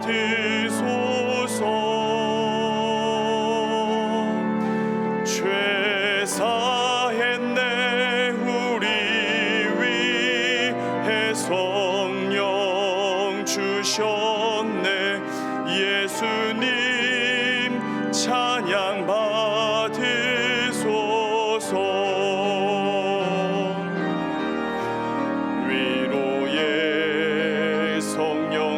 받으소서. 죄 사했네 우리 위해 성령 주셨네. 예수님 찬양 받으소서. 위로의 성령님이시여,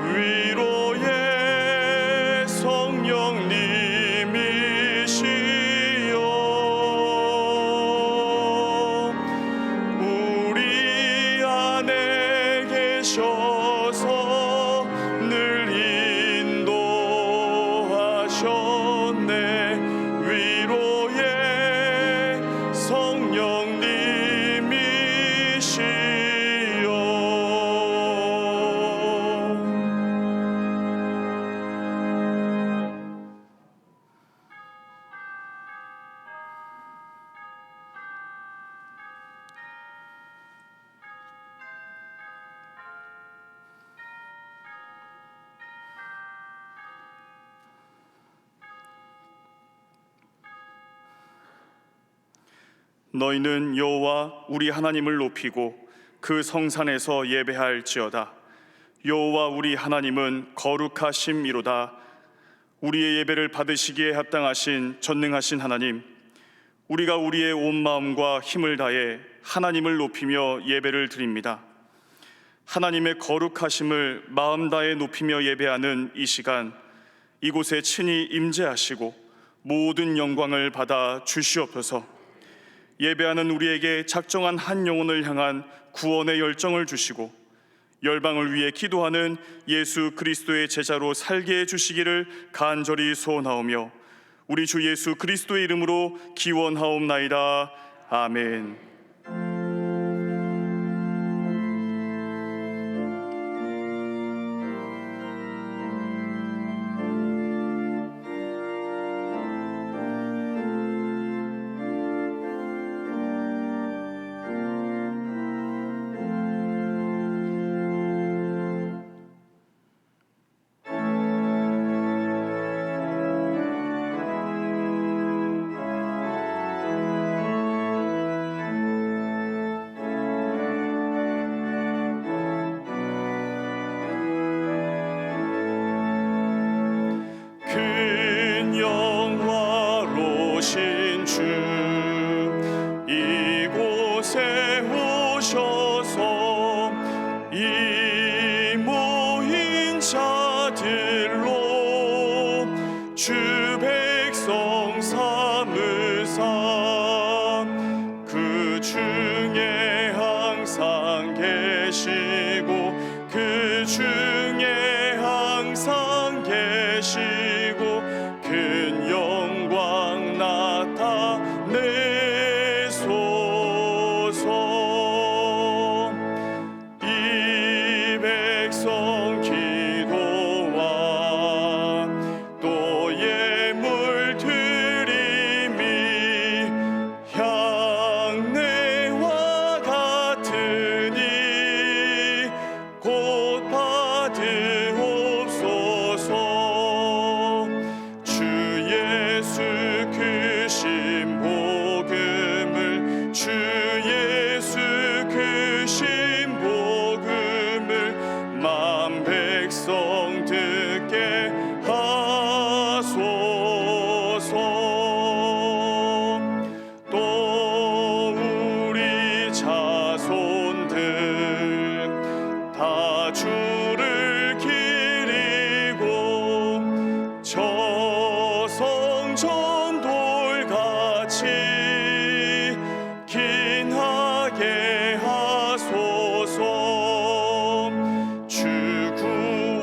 위로의 성령님이시여, 우리 안에 계셔서 늘 인도하셨네. 위로의 성령님이시여. 너희는 여호와 우리 하나님을 높이고 그 성산에서 예배할지어다. 여호와 우리 하나님은 거룩하심이로다. 우리의 예배를 받으시기에 합당하신 전능하신 하나님, 우리가 우리의 온 마음과 힘을 다해 하나님을 높이며 예배를 드립니다. 하나님의 거룩하심을 마음 다해 높이며 예배하는 이 시간, 이곳에 친히 임재하시고 모든 영광을 받아 주시옵소서. 예배하는 우리에게 작정한 한 영혼을 향한 구원의 열정을 주시고 열방을 위해 기도하는 예수 그리스도의 제자로 살게 해주시기를 간절히 소원하오며 우리 주 예수 그리스도의 이름으로 기원하옵나이다. 아멘. 주 이곳에 오셔서 이 모인 자들로 주 백성 삼으사 그 중에 항상 계시고 그 중에 항상 계시고 큰 영광 나타내소서. 이 백성 기도와 또 예물 드림이 향내와 같으니 곧 받으옵소서. 주 예수 그 신복음을 주 예수 그 신복음을 만 백성 듣게 하소서. 또 우리 자손들 다 주를 기리고 저성전 돌같이 긴하게 하소서. 주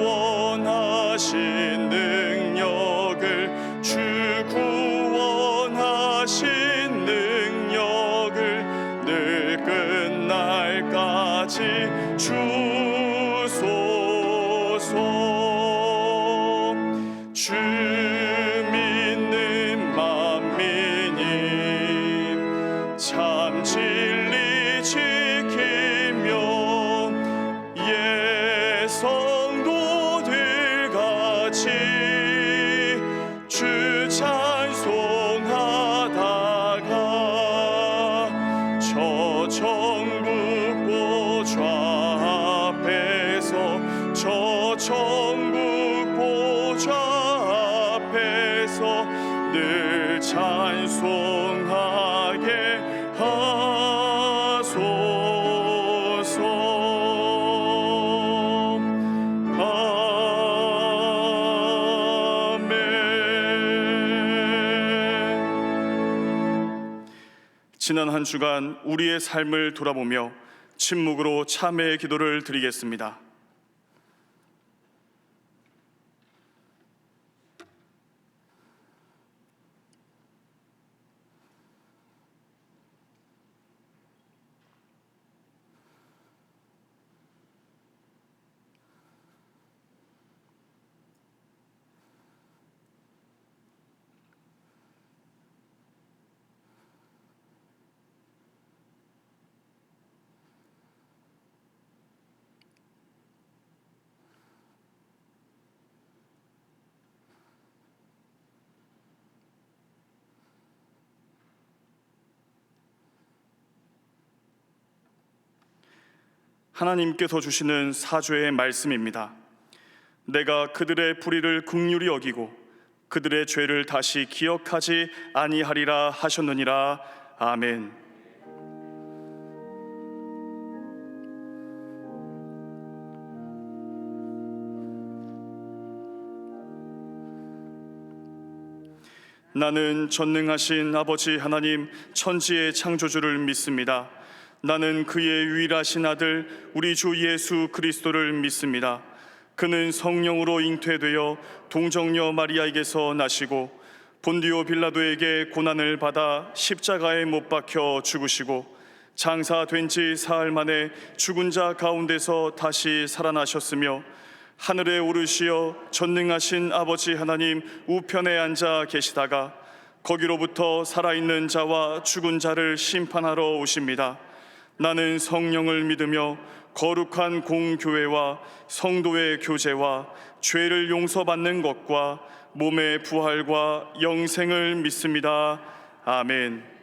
구원하신 능력을 주 구원하신 능력을 늘 끝날까지 주소서. 주 믿는 만민이 참 진리 저 천국 보좌 앞에서 저 천국 보좌 앞에서 늘 찬송하게 하소서. 아멘. 지난 한 주간 우리의 삶을 돌아보며 침묵으로 참회의 기도를 드리겠습니다. 하나님께서 주시는 사죄의 말씀입니다. 내가 그들의 불의를 긍휼히 여기고 그들의 죄를 다시 기억하지 아니하리라 하셨느니라. 아멘. 나는 전능하신 아버지 하나님 천지의 창조주를 믿습니다. 나는 그의 유일하신 아들 우리 주 예수 그리스도를 믿습니다. 그는 성령으로 잉태되어 동정녀 마리아에게서 나시고 본디오 빌라도에게 고난을 받아 십자가에 못 박혀 죽으시고 장사된 지 사흘 만에 죽은 자 가운데서 다시 살아나셨으며 하늘에 오르시어 전능하신 아버지 하나님 우편에 앉아 계시다가 거기로부터 살아있는 자와 죽은 자를 심판하러 오십니다. 나는 성령을 믿으며 거룩한 공교회와 성도의 교제와 죄를 용서받는 것과 몸의 부활과 영생을 믿습니다. 아멘.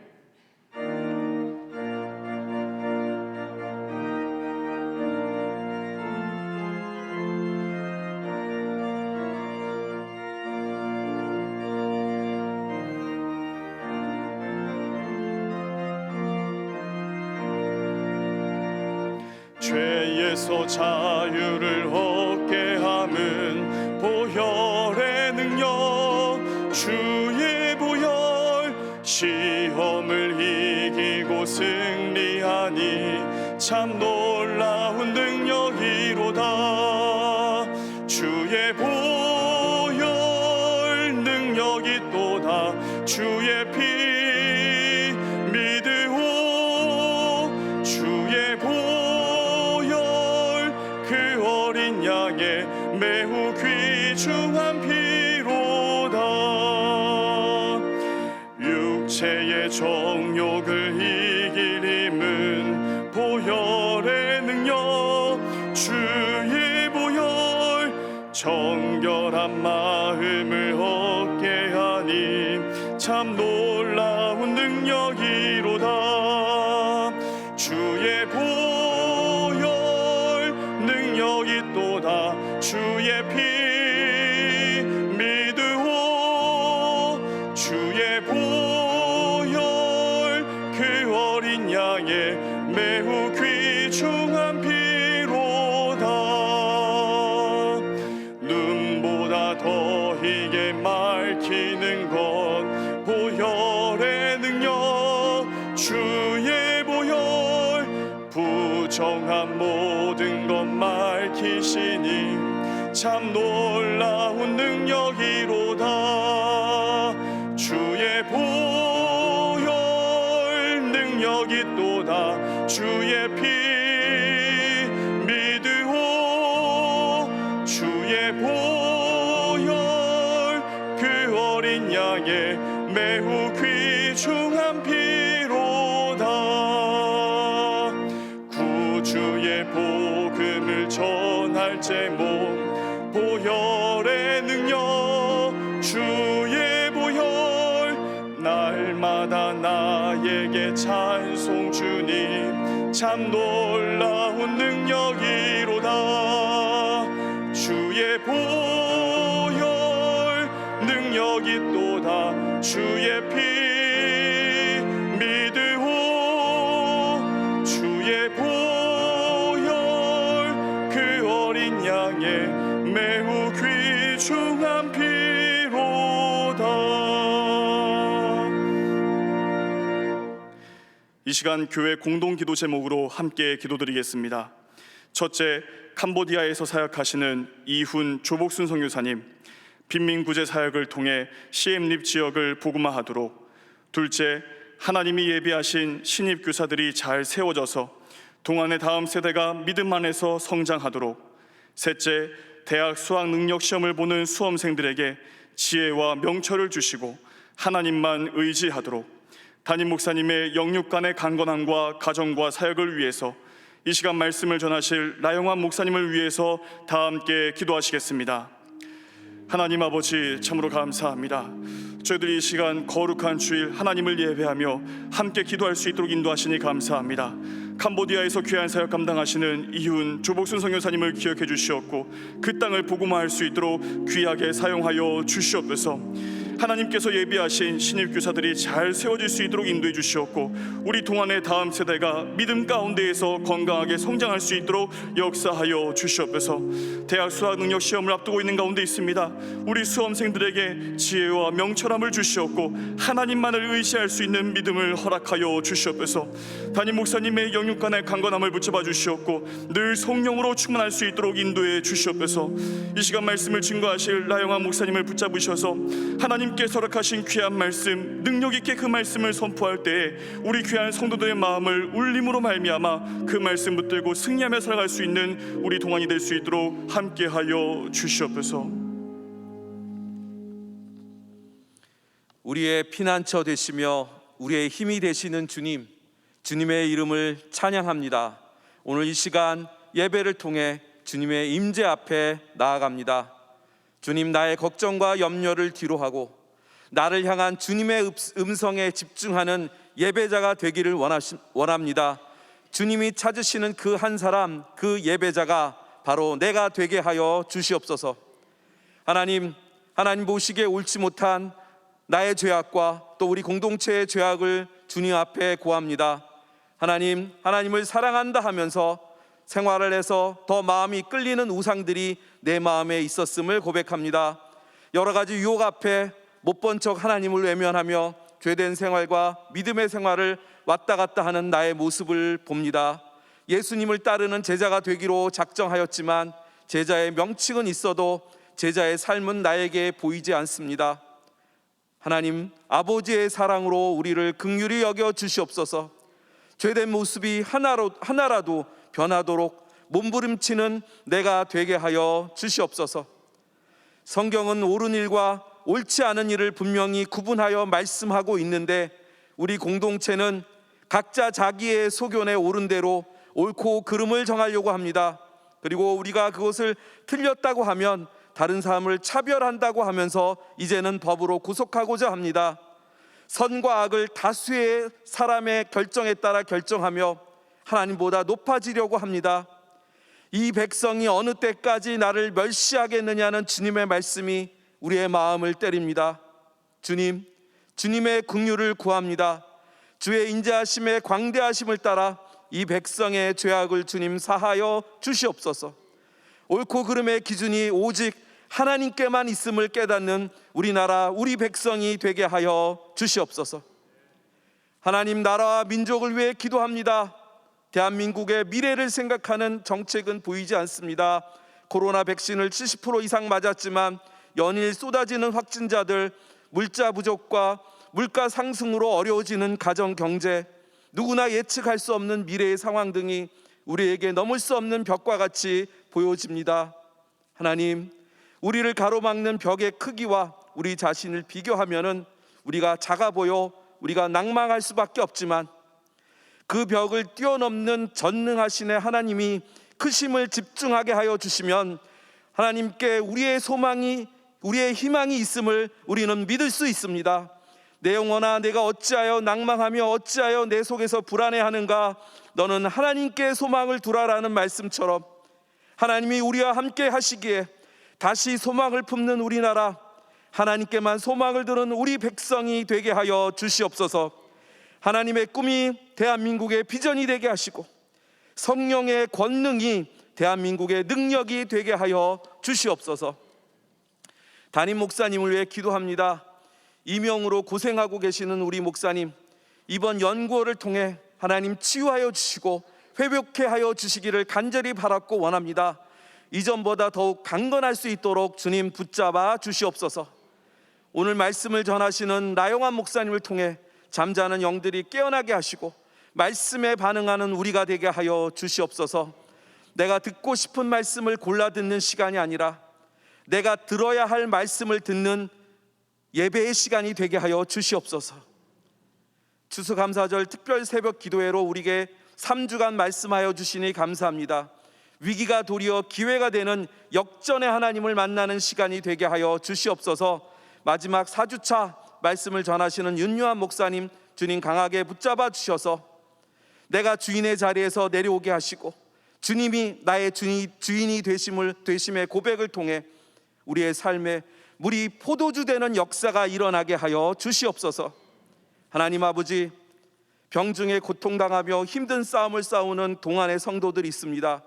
죄에서 자유를 얻게 함은 보혈의 능력, 주의 보혈. 시험을 이기고 승리하니 참 놀라운 능력이로다. 주의 보혈 능력이 또다. 주의 피 믿으오. 주의 양의 매우 귀중한 피로다. 육체의 정욕을 이길 힘은 보혈의 능력, 주의 보혈. 정결한 마음을 얻게 하니 참 놀라운 능력이로다. 주의 주의 피 믿으오. 주의 보혈 그 어린 양의 매우 귀중한 피로다. 눈보다 더 희게 맑히는 것 보혈의 능력, 주의 보혈. 부정한 모든 것 맑히시니 참 놀라운 능력이로다. 주의 보혈 능력이 또다. 주의 피 믿으오. 주의 보혈 그 어린 양의 매우 귀중한 피로다. 구주의 복음을 전할 제목 보혈의 능력, 주의 보혈. 날마다 나의 주에게 찬송. 주님 참 놀라운 능력이로다. 주의 보혈 능력이 또다. 주의 피 믿으오. 주의 보혈 그 어린 양의 매우 귀중한 피로다. 이 시간 교회 공동기도 제목으로 함께 기도드리겠습니다. 첫째, 캄보디아에서 사역하시는 이훈 조복순 선교사님 빈민구제 사역을 통해 시엠립 지역을 복음화하도록. 둘째, 하나님이 예비하신 신입 교사들이 잘 세워져서 동안의 다음 세대가 믿음 안에서 성장하도록. 셋째, 대학 수학 능력 시험을 보는 수험생들에게 지혜와 명철을 주시고 하나님만 의지하도록. 담임 목사님의 영육간의 강건함과 가정과 사역을 위해서 이 시간 말씀을 전하실 나영환 목사님을 위해서 다 함께 기도하시겠습니다. 하나님 아버지, 참으로 감사합니다. 저희들이 이 시간 거룩한 주일 하나님을 예배하며 함께 기도할 수 있도록 인도하시니 감사합니다. 캄보디아에서 귀한 사역 감당하시는 이훈 조복순 선교사님을 기억해 주시옵고 그 땅을 복음화할 수 있도록 귀하게 사용하여 주시옵소서. 하나님께서 예비하신 신입 교사들이 잘 세워질 수 있도록 인도해 주시옵고 우리 동안의 다음 세대가 믿음 가운데에서 건강하게 성장할 수 있도록 역사하여 주시옵소서. 대학 수학 능력 시험을 앞두고 있는 가운데 있습니다. 우리 수험생들에게 지혜와 명철함을 주시옵고 하나님만을 의지할 수 있는 믿음을 허락하여 주시옵소서. 담임 목사님의 영육간의 강건함을 붙잡아 주시옵고 늘 성령으로 충만할 수 있도록 인도해 주시옵소서. 이 시간 말씀을 증거하실 나영환 목사님을 붙잡으셔서 하나님께서 허락하신 귀한 말씀, 능력 있게 그 말씀을 선포할 때에 우리 귀한 성도들의 마음을 울림으로 말미암아 그 말씀 붙들고 승리하며 살아갈 수 있는 우리 동안이 될 수 있도록 함께하여 주시옵소서. 우리의 피난처 되시며 우리의 힘이 되시는 주님, 주님의 이름을 찬양합니다. 오늘 이 시간 예배를 통해 주님의 임재 앞에 나아갑니다. 주님, 나의 걱정과 염려를 뒤로하고 나를 향한 주님의 음성에 집중하는 예배자가 되기를 원합니다. 주님이 찾으시는 그 한 사람, 그 예배자가 바로 내가 되게 하여 주시옵소서. 하나님 보시기에 옳지 못한 나의 죄악과 또 우리 공동체의 죄악을 주님 앞에 고합니다. 하나님을 사랑한다 하면서 생활을 해서 더 마음이 끌리는 우상들이 내 마음에 있었음을 고백합니다. 여러 가지 유혹 앞에 못 본 척 하나님을 외면하며 죄된 생활과 믿음의 생활을 왔다 갔다 하는 나의 모습을 봅니다. 예수님을 따르는 제자가 되기로 작정하였지만 제자의 명칭은 있어도 제자의 삶은 나에게 보이지 않습니다. 하나님, 아버지의 사랑으로 우리를 긍휼히 여겨 주시옵소서. 죄된 모습이 하나라도 변하도록 몸부림치는 내가 되게 하여 주시옵소서. 성경은 옳은 일과 옳지 않은 일을 분명히 구분하여 말씀하고 있는데 우리 공동체는 각자 자기의 소견에 옳은 대로 옳고 그름을 정하려고 합니다. 그리고 우리가 그것을 틀렸다고 하면 다른 사람을 차별한다고 하면서 이제는 법으로 구속하고자 합니다. 선과 악을 다수의 사람의 결정에 따라 결정하며 하나님보다 높아지려고 합니다. 이 백성이 어느 때까지 나를 멸시하겠느냐는 주님의 말씀이 우리의 마음을 때립니다. 주님의 긍휼을 구합니다. 주의 인자하심의 광대하심을 따라 이 백성의 죄악을 주님 사하여 주시옵소서. 옳고 그름의 기준이 오직 하나님께만 있음을 깨닫는 우리나라 우리 백성이 되게 하여 주시옵소서. 하나님, 나라와 민족을 위해 기도합니다. 대한민국의 미래를 생각하는 정책은 보이지 않습니다. 코로나 백신을 70% 이상 맞았지만 연일 쏟아지는 확진자들, 물자 부족과 물가 상승으로 어려워지는 가정 경제, 누구나 예측할 수 없는 미래의 상황 등이 우리에게 넘을 수 없는 벽과 같이 보여집니다. 하나님, 우리를 가로막는 벽의 크기와 우리 자신을 비교하면은 우리가 작아 보여 우리가 낭망할 수밖에 없지만 그 벽을 뛰어넘는 전능하신 하나님이 크심을 집중하게 하여 주시면 하나님께 우리의 소망이, 우리의 희망이 있음을 우리는 믿을 수 있습니다. 내 영혼아, 내가 어찌하여 낭망하며 어찌하여 내 속에서 불안해하는가? 너는 하나님께 소망을 두라라는 말씀처럼 하나님이 우리와 함께 하시기에 다시 소망을 품는 우리나라, 하나님께만 소망을 두는 우리 백성이 되게 하여 주시옵소서. 하나님의 꿈이 대한민국의 비전이 되게 하시고 성령의 권능이 대한민국의 능력이 되게 하여 주시옵소서. 담임 목사님을 위해 기도합니다. 이명으로 고생하고 계시는 우리 목사님, 이번 연구를 통해 하나님 치유하여 주시고 회복케 하여 주시기를 간절히 바랐고 원합니다. 이전보다 더욱 강건할 수 있도록 주님 붙잡아 주시옵소서. 오늘 말씀을 전하시는 나영환 목사님을 통해 잠자는 영들이 깨어나게 하시고 말씀에 반응하는 우리가 되게 하여 주시옵소서. 내가 듣고 싶은 말씀을 골라 듣는 시간이 아니라 내가 들어야 할 말씀을 듣는 예배의 시간이 되게 하여 주시옵소서. 추수감사절 특별 새벽 기도회로 우리에게 3주간 말씀하여 주시니 감사합니다. 위기가 도리어 기회가 되는 역전의 하나님을 만나는 시간이 되게 하여 주시옵소서. 마지막 4주차 말씀을 전하시는 윤유한 목사님, 주님 강하게 붙잡아 주셔서 내가 주인의 자리에서 내려오게 하시고 주님이 나의 주인이 되심의 고백을 통해 우리의 삶에 물이 포도주 되는 역사가 일어나게 하여 주시옵소서. 하나님 아버지, 병중에 고통당하며 힘든 싸움을 싸우는 동안의 성도들이 있습니다.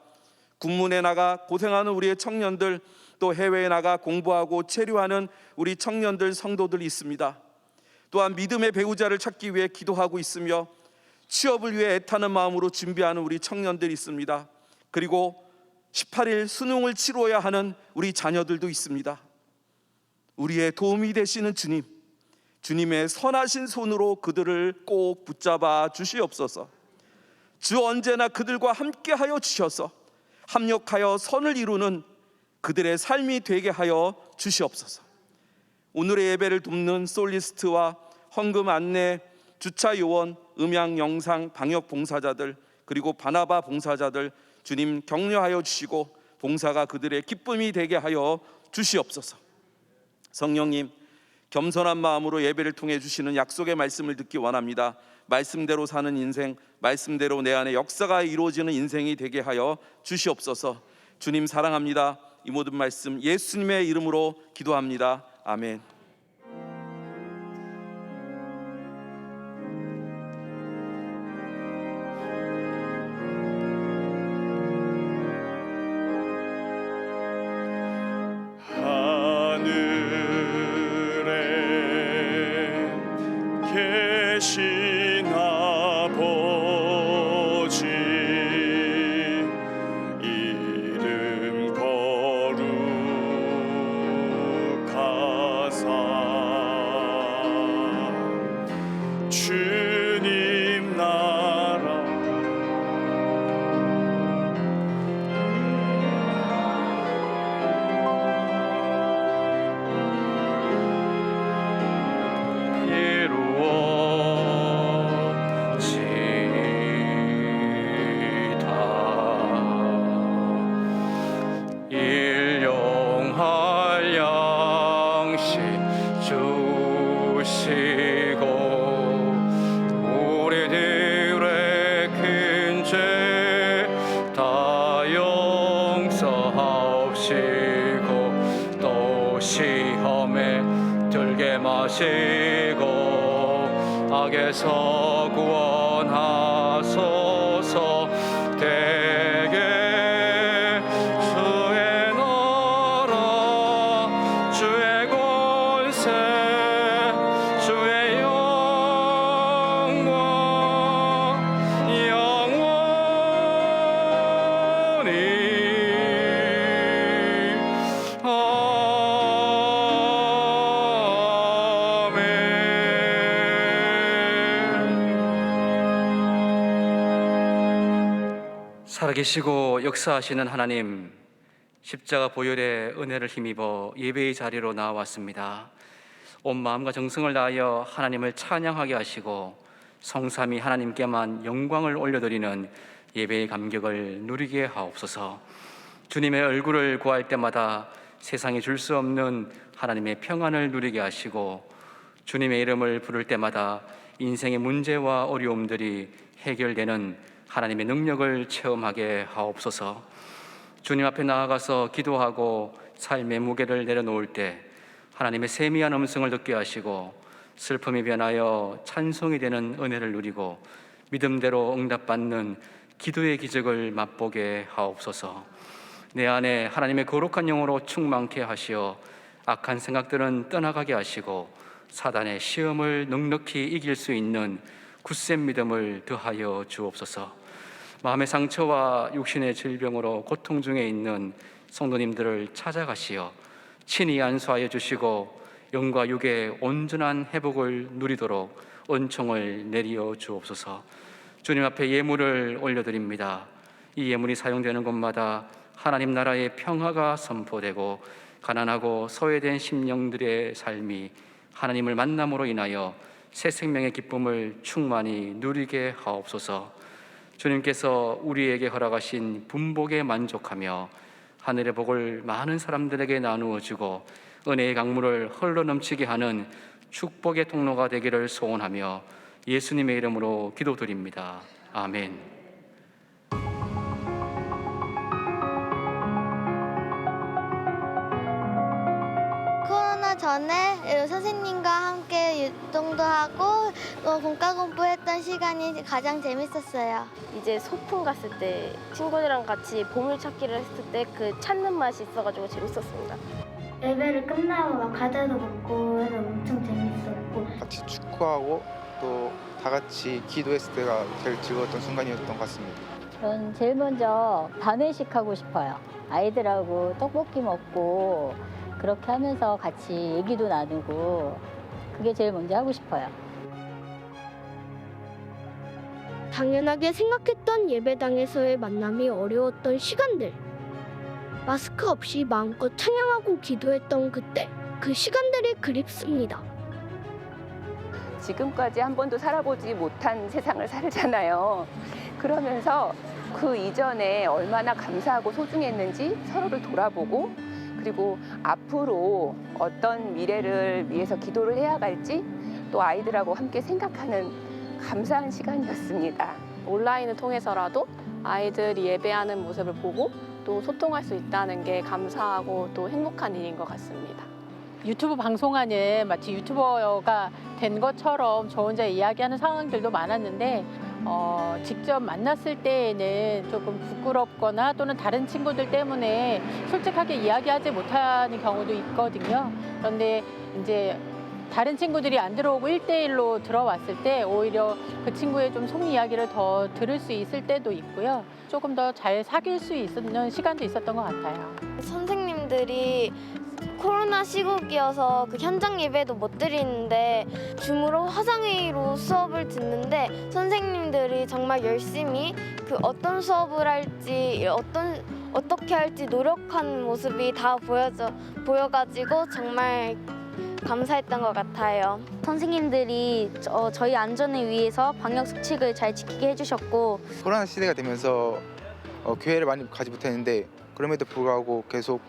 군문에 나가 고생하는 우리의 청년들, 또 해외에 나가 공부하고 체류하는 우리 청년들, 성도들이 있습니다. 또한 믿음의 배우자를 찾기 위해 기도하고 있으며 취업을 위해 애타는 마음으로 준비하는 우리 청년들이 있습니다. 그리고 18일 수능을 치러야 하는 우리 자녀들도 있습니다. 우리의 도움이 되시는 주님, 주님의 선하신 손으로 그들을 꼭 붙잡아 주시옵소서. 주 언제나 그들과 함께 하여 주셔서 합력하여 선을 이루는 그들의 삶이 되게 하여 주시옵소서. 오늘의 예배를 돕는 솔리스트와 헌금 안내, 주차 요원, 음향 영상 방역 봉사자들, 그리고 바나바 봉사자들 주님 격려하여 주시고 봉사가 그들의 기쁨이 되게 하여 주시옵소서. 성령님, 겸손한 마음으로 예배를 통해 주시는 약속의 말씀을 듣기 원합니다. 말씀대로 사는 인생, 말씀대로 내 안에 역사가 이루어지는 인생이 되게 하여 주시옵소서. 주님 사랑합니다. 이 모든 말씀 예수님의 이름으로 기도합니다. 아멘. 계신 아버지, 이름 거룩하사 주님 나라 일용할 양식 주시고 우리들의 큰 죄 다 용서하옵시고 또 시험에 들게 마시고 악에서 구원하소서. 대개 주의 나라 주의 권세 주의 영광 영원히 살아계시고 역사하시는 하나님, 십자가 보혈의 은혜를 힘입어 예배의 자리로 나왔습니다. 온 마음과 정성을 다하여 하나님을 찬양하게 하시고 성삼위 하나님께만 영광을 올려드리는 예배의 감격을 누리게 하옵소서. 주님의 얼굴을 구할 때마다 세상에 줄 수 없는 하나님의 평안을 누리게 하시고 주님의 이름을 부를 때마다 인생의 문제와 어려움들이 해결되는 하나님의 능력을 체험하게 하옵소서. 주님 앞에 나아가서 기도하고 삶의 무게를 내려놓을 때 하나님의 세미한 음성을 듣게 하시고 슬픔이 변하여 찬송이 되는 은혜를 누리고 믿음대로 응답받는 기도의 기적을 맛보게 하옵소서. 내 안에 하나님의 거룩한 영으로 충만케 하시어 악한 생각들은 떠나가게 하시고 사단의 시험을 넉넉히 이길 수 있는 굳센 믿음을 더하여 주옵소서. 마음의 상처와 육신의 질병으로 고통 중에 있는 성도님들을 찾아가시어 친히 안수하여 주시고 영과 육의 온전한 회복을 누리도록 은총을 내리어 주옵소서. 주님 앞에 예물을 올려드립니다. 이 예물이 사용되는 곳마다 하나님 나라의 평화가 선포되고 가난하고 소외된 심령들의 삶이 하나님을 만남으로 인하여 새 생명의 기쁨을 충만히 누리게 하옵소서. 주님께서 우리에게 허락하신 분복에 만족하며 하늘의 복을 많은 사람들에게 나누어 주고 은혜의 강물을 흘러 넘치게 하는 축복의 통로가 되기를 소원하며 예수님의 이름으로 기도드립니다. 아멘. 코로나 전에 선생님과 함께 유동도 하고 또 공과 공부했던 시간이 가장 재밌었어요. 이제 소풍 갔을 때 친구들이랑 같이 보물찾기를 했을 때 그 찾는 맛이 있어가지고 재밌었습니다. 예배를 끝나고 막 과자도 먹고 해서 엄청 재밌었고 같이 축구하고 또 다 같이 기도했을 때가 제일 즐거웠던 순간이었던 것 같습니다. 전 제일 먼저 반회식 하고 싶어요. 아이들하고 떡볶이 먹고 그렇게 하면서 같이 얘기도 나누고 그게 제일 먼저 하고 싶어요. 당연하게 생각했던 예배당에서의 만남이 어려웠던 시간들. 마스크 없이 마음껏 찬양하고 기도했던 그때, 그 시간들이 그립습니다. 지금까지 한 번도 살아보지 못한 세상을 살잖아요. 그러면서 그 이전에 얼마나 감사하고 소중했는지 서로를 돌아보고 그리고 앞으로 어떤 미래를 위해서 기도를 해야 갈지 또 아이들하고 함께 생각하는 감사한 시간이었습니다. 온라인을 통해서라도 아이들이 예배하는 모습을 보고 또 소통할 수 있다는 게 감사하고 또 행복한 일인 것 같습니다. 유튜브 방송하는 마치 유튜버가 된 것처럼 저 혼자 이야기하는 상황들도 많았는데 직접 만났을 때에는 조금 부끄럽거나 또는 다른 친구들 때문에 솔직하게 이야기하지 못하는 경우도 있거든요. 그런데 이제 다른 친구들이 안 들어오고 1대1로 들어왔을 때 오히려 그 친구의 좀 속 이야기를 더 들을 수 있을 때도 있고요. 조금 더 잘 사귈 수 있는 시간도 있었던 것 같아요. 선생님들이 코로나 시국이어서 그 현장 예배도 못 드리는데 줌으로 화상회의로 수업을 듣는데 선생님들이 정말 열심히 그 어떤 수업을 할지 어떻게 할지 노력한 모습이 다 보여가지고 정말 감사했던 것 같아요. 선생님들이 저희 안전을 위해서 방역 수칙을 잘 지키게 해주셨고 코로나 시대가 되면서 교회를 많이 가지 못했는데 그럼에도 불구하고 계속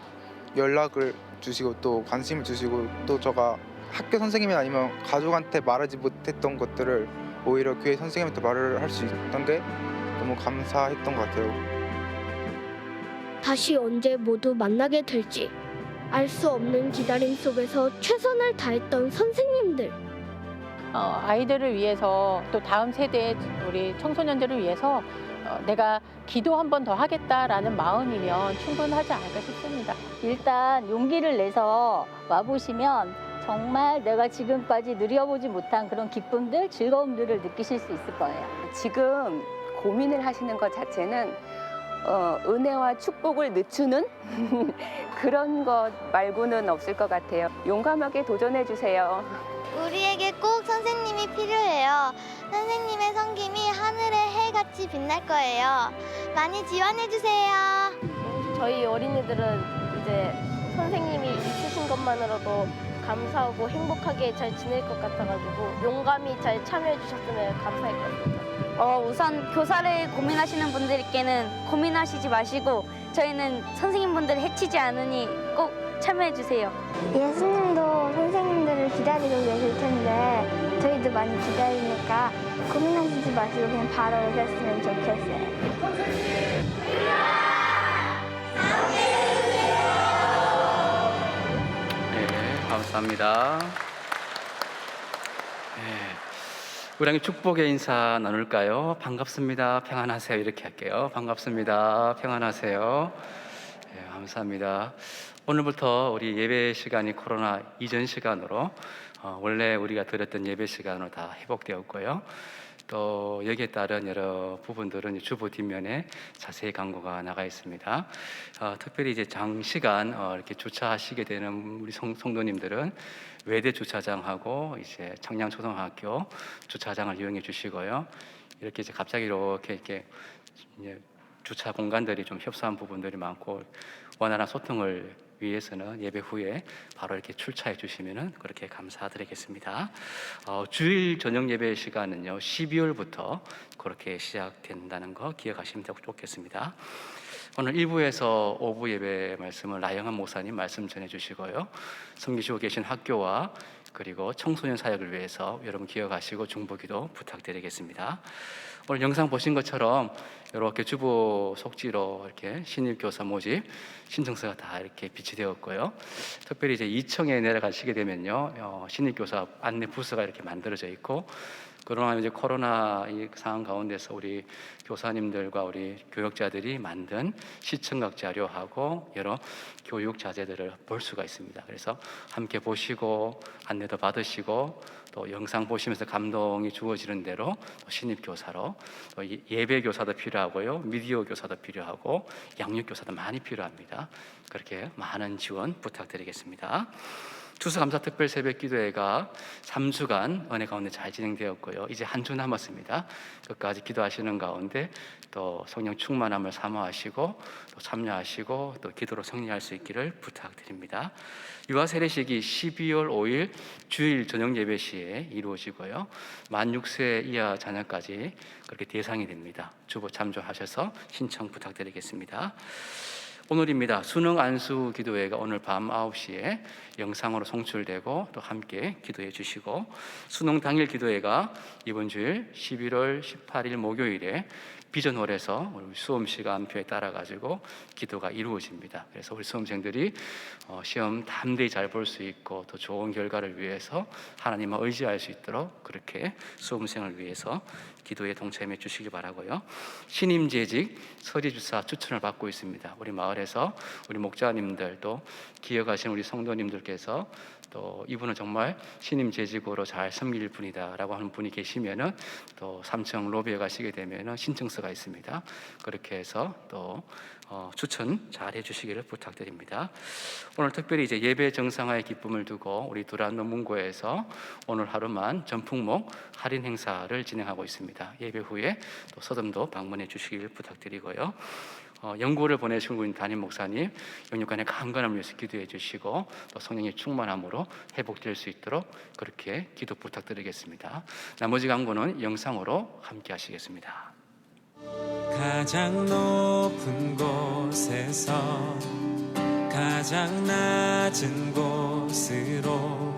연락을 주시고 또 관심을 주시고 또 제가 학교 선생님이 아니면 가족한테 말하지 못했던 것들을 오히려 교회 선생님한테 말을 할 수 있던 게 너무 감사했던 것 같아요. 다시 언제 모두 만나게 될지 알 수 없는 기다림 속에서 최선을 다했던 선생님들. 아이들을 위해서 또 다음 세대 우리 청소년들을 위해서 내가 기도 한 번 더 하겠다라는 마음이면 충분하지 않을까 싶습니다. 일단 용기를 내서 와보시면 정말 내가 지금까지 누려보지 못한 그런 기쁨들, 즐거움들을 느끼실 수 있을 거예요. 지금 고민을 하시는 것 자체는 은혜와 축복을 늦추는 그런 것 말고는 없을 것 같아요. 용감하게 도전해 주세요. 우리에게 꼭 선생님이 필요해요. 선생님의 섬김이 하늘의 해같이 빛날 거예요. 많이 지원해주세요. 저희 어린이들은 이제 선생님이 있으신 것만으로도 감사하고 행복하게 잘 지낼 것 같아가지고 용감히 잘 참여해 주셨으면 감사할 것 같습니다. 우선 교사를 고민하시는 분들께는 고민하시지 마시고 저희는 선생님분들을 해치지 않으니 꼭 참여해 주세요. 예수님도 선생님들을 기다리고 계실 텐데 저희도 많이 기다리니까 고민하시지 마시고 그냥 바로 오셨으면 좋겠어요. 네, 감사합니다. 네, 우리 함께 축복의 인사 나눌까요? 반갑습니다. 평안하세요. 이렇게 할게요. 반갑습니다. 평안하세요. 네, 감사합니다. 오늘부터 우리 예배 시간이 코로나 이전 시간으로 원래 우리가 드렸던 예배 시간으로 다 회복되었고요. 또 여기에 따른 여러 부분들은 주보 뒷면에 자세히 광고가 나가 있습니다. 특별히 이제 장시간 이렇게 주차하시게 되는 우리 성도님들은 외대 주차장하고 이제 청량초등학교 주차장을 이용해 주시고요. 이렇게 이제 갑자기 이렇게 이제 주차 공간들이 좀 협소한 부분들이 많고 원활한 소통을 위해서는 예배 후에 바로 이렇게 출차해 주시면은 그렇게 감사드리겠습니다. 주일 저녁 예배 시간은요 12월부터 그렇게 시작된다는 거 기억하시면 좋겠습니다. 오늘 1부에서 5부 예배 말씀을 나영한 목사님 말씀 전해 주시고요. 섬기시고 계신 학교와 그리고 청소년 사역을 위해서 여러분 기억하시고 중보기도 부탁드리겠습니다. 오늘 영상 보신 것처럼 이렇게 주보 속지로 이렇게 신입교사 모집 신청서가 다 이렇게 비치되었고요. 특별히 이제 2층에 내려가시게 되면요, 신입교사 안내 부스가 이렇게 만들어져 있고, 그러나 이제 코로나 이 상황 가운데서 우리 교사님들과 우리 교역자들이 만든 시청각 자료하고 여러 교육 자재들을 볼 수가 있습니다. 그래서 함께 보시고 안내도 받으시고 또 영상 보시면서 감동이 주어지는 대로 신입 교사로 또 예배 교사도 필요하고요, 미디어 교사도 필요하고 양육 교사도 많이 필요합니다. 그렇게 많은 지원 부탁드리겠습니다. 추수감사특별 새벽기도회가 3주간 은혜 가운데 잘 진행되었고요. 이제 한 주 남았습니다. 끝까지 기도하시는 가운데 또 성령 충만함을 사모하시고 또 참여하시고 또 기도로 승리할 수 있기를 부탁드립니다. 유아 세례식이 12월 5일 주일 저녁 예배 시에 이루어지고요. 만 6세 이하 자녀까지 그렇게 대상이 됩니다. 주보 참조하셔서 신청 부탁드리겠습니다. 오늘입니다. 수능 안수 기도회가 오늘 밤 9시에 영상으로 송출되고 또 함께 기도해 주시고, 수능 당일 기도회가 이번 주일 11월 18일 목요일에 비전홀에서 우리 수험 시간표에 따라 가지고 기도가 이루어집니다. 그래서 우리 수험생들이 시험 담대히 잘 볼 수 있고 더 좋은 결과를 위해서 하나님을 의지할 수 있도록 그렇게 수험생을 위해서 기도에 동참해 주시기 바라고요. 신임재직 서리주사 추천을 받고 있습니다. 우리 마을에서 우리 목자님들 또 기억하시는 우리 성도님들께서 또 이분은 정말 신임재직으로 잘 섬길 분이다라고 하는 분이 계시면은 또 3층 로비에 가시게 되면은 신청서가 있습니다. 그렇게 해서 또 추천 잘 해주시기를 부탁드립니다. 오늘 특별히 이제 예배 정상화의 기쁨을 두고 우리 두란 논문고에서 오늘 하루만 전품목 할인 행사를 진행하고 있습니다. 예배 후에 또 서점도 방문해 주시기를 부탁드리고요. 연구를 보내신 우리 담임 목사님 영육간의 강건함을 위해서 기도해 주시고 또 성령의 충만함으로 회복될 수 있도록 그렇게 기도 부탁드리겠습니다. 나머지 강구는 영상으로 함께 하시겠습니다. 가장 높은 곳에서 가장 낮은 곳으로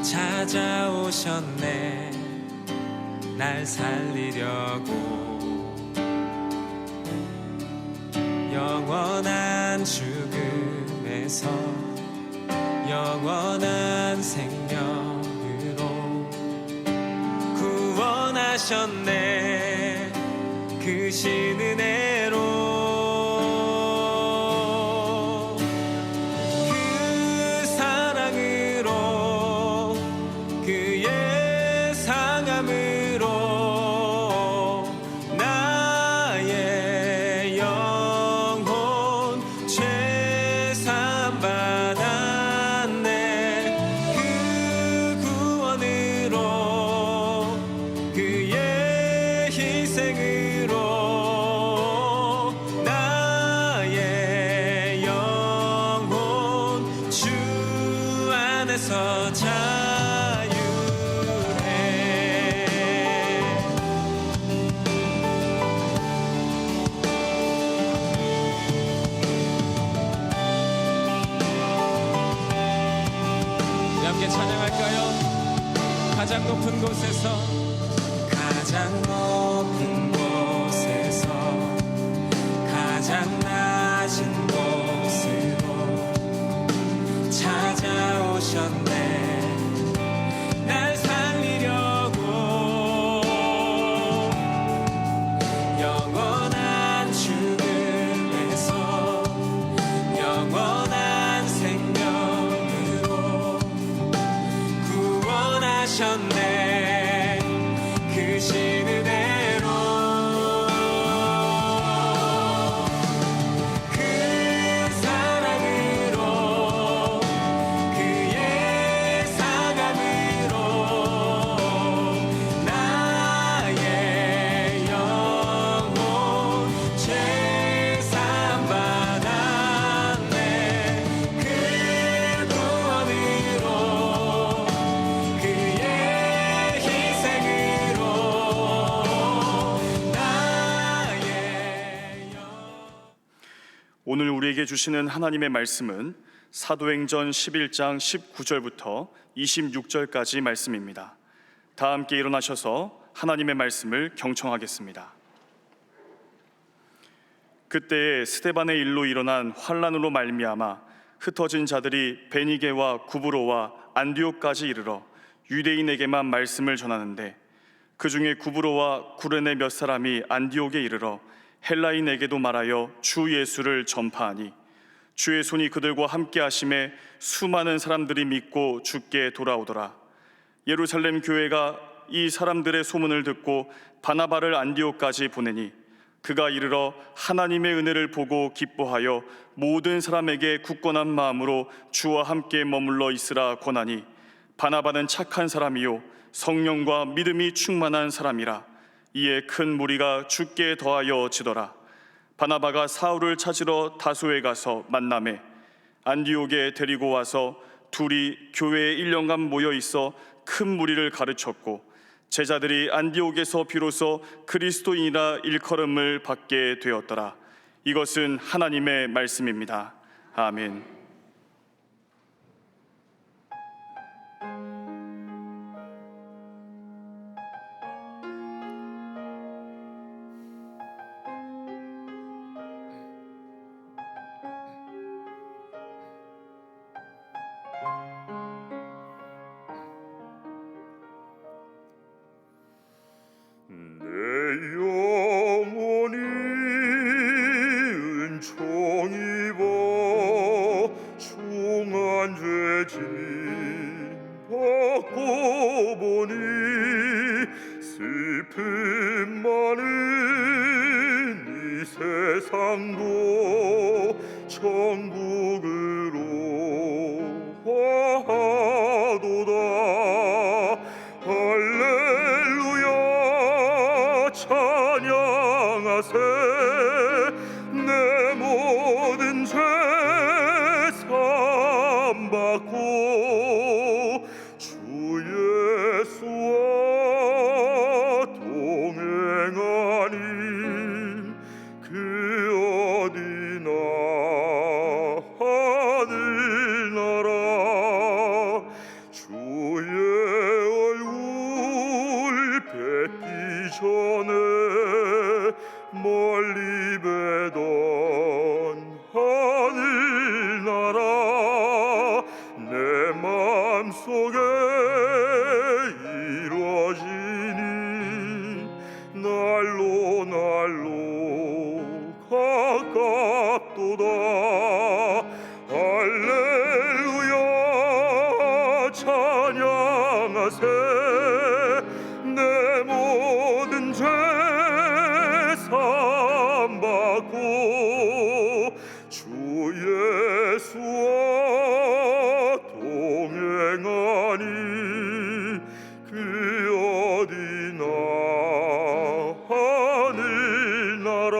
찾아오셨네. 날 살리려고 영원한 죽음에서 영원한 생명으로 구원하셨네. 그 신 은혜로 그 사랑으로 그의 상함으로 나의 영혼 죄사함 받았네. 그 구원으로 그의 희생으로 가장 높은 곳에서 가장 높은 곳에서 가장 낮은 곳으로 찾아오셨네. 날 살리려고 영원한 죽음에서 영원한 생명으로 구원하셨네. 그 신은혜로 그 사랑으로 그의 사감으로 나의 영혼 죄 사함 받았네. 그 구원으로 그의 희생으로 나의 오늘 우리에게 주시는 하나님의 말씀은 사도행전 11장 19절부터 26절까지 말씀입니다. 다 함께 일어나셔서 하나님의 말씀을 경청하겠습니다. 그때에 스데반의 일로 일어난 환란으로 말미암아 흩어진 자들이 베니게와 구브로와 안디옥까지 이르러 유대인에게만 말씀을 전하는데, 그 중에 구브로와 구레네 몇 사람이 안디옥에 이르러 헬라인에게도 말하여 주 예수를 전파하니, 주의 손이 그들과 함께 하심에 수많은 사람들이 믿고 주께 돌아오더라. 예루살렘 교회가 이 사람들의 소문을 듣고 바나바를 안디옥까지 보내니, 그가 이르러 하나님의 은혜를 보고 기뻐하여 모든 사람에게 굳건한 마음으로 주와 함께 머물러 있으라 권하니, 바나바는 착한 사람이요 성령과 믿음이 충만한 사람이라. 이에 큰 무리가 주께 더하여 지더라. 바나바가 사울을 찾으러 다소에 가서 만나매 안디옥에 데리고 와서 둘이 교회에 1년간 모여 있어 큰 무리를 가르쳤고, 제자들이 안디옥에서 비로소 그리스도인이라 일컬음을 받게 되었더라. 이것은 하나님의 말씀입니다. 아멘. 내 영혼이 은총 입어 중한 죄짐 받고 보니, 슬픔 많은 이 세상도 천국으로 화하도다. 할렐루야 찬양하세. 내 모든 죄 사함 받고 주 예수와 동행하니, 그 어디나 하늘나라. 주의 얼굴 뵙기 전에 멀리 뵈던 하늘나라. 내 마음속에 이루어지니 날로 날로 가깝도다. 할렐루야 찬양하세. 내 모든 죄 사함 받고 주 예수와 동행하니, 그 어디나 하늘나라.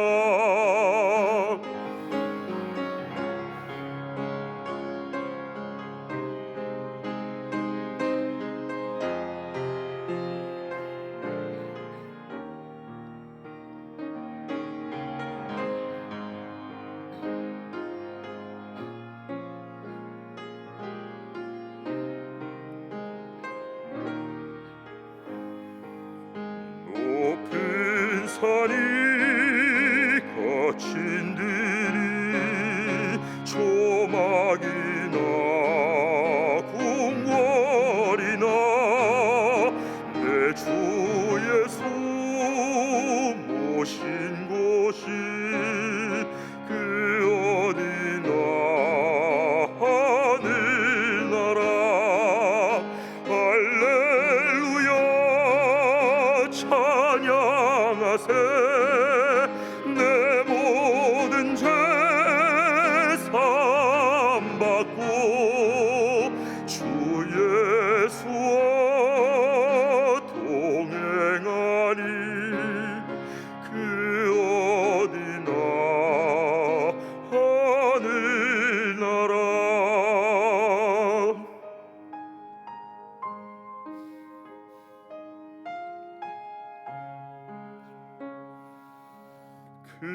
그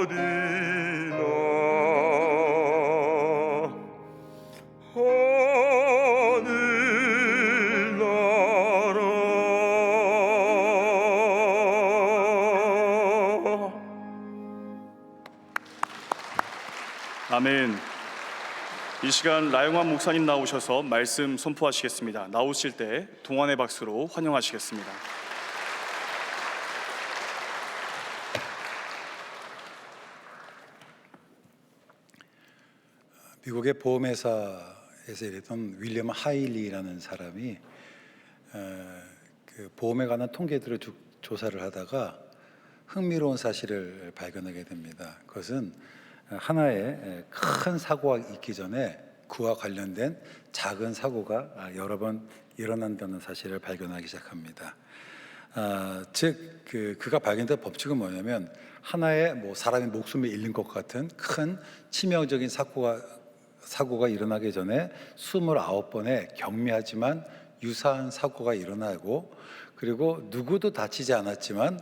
어디나 하늘나라. 아멘. 이 시간 라영환 목사님 나오셔서 말씀 선포하시겠습니다. 나오실 때 동안의 박수로 환영하시겠습니다. 미국의 보험회사에서 일했던 윌리엄 하일리라는 사람이 그 보험에 관한 통계들을 조사를 하다가 흥미로운 사실을 발견하게 됩니다. 그것은 하나의 큰 사고가 있기 전에 그와 관련된 작은 사고가 여러 번 일어난다는 사실을 발견하기 시작합니다. 즉 그가 발견된 법칙은 뭐냐면 하나의 사람의 목숨을 잃는 것 같은 큰 치명적인 사고가 일어나기 전에 29번의 경미하지만 유사한 사고가 일어나고, 그리고 누구도 다치지 않았지만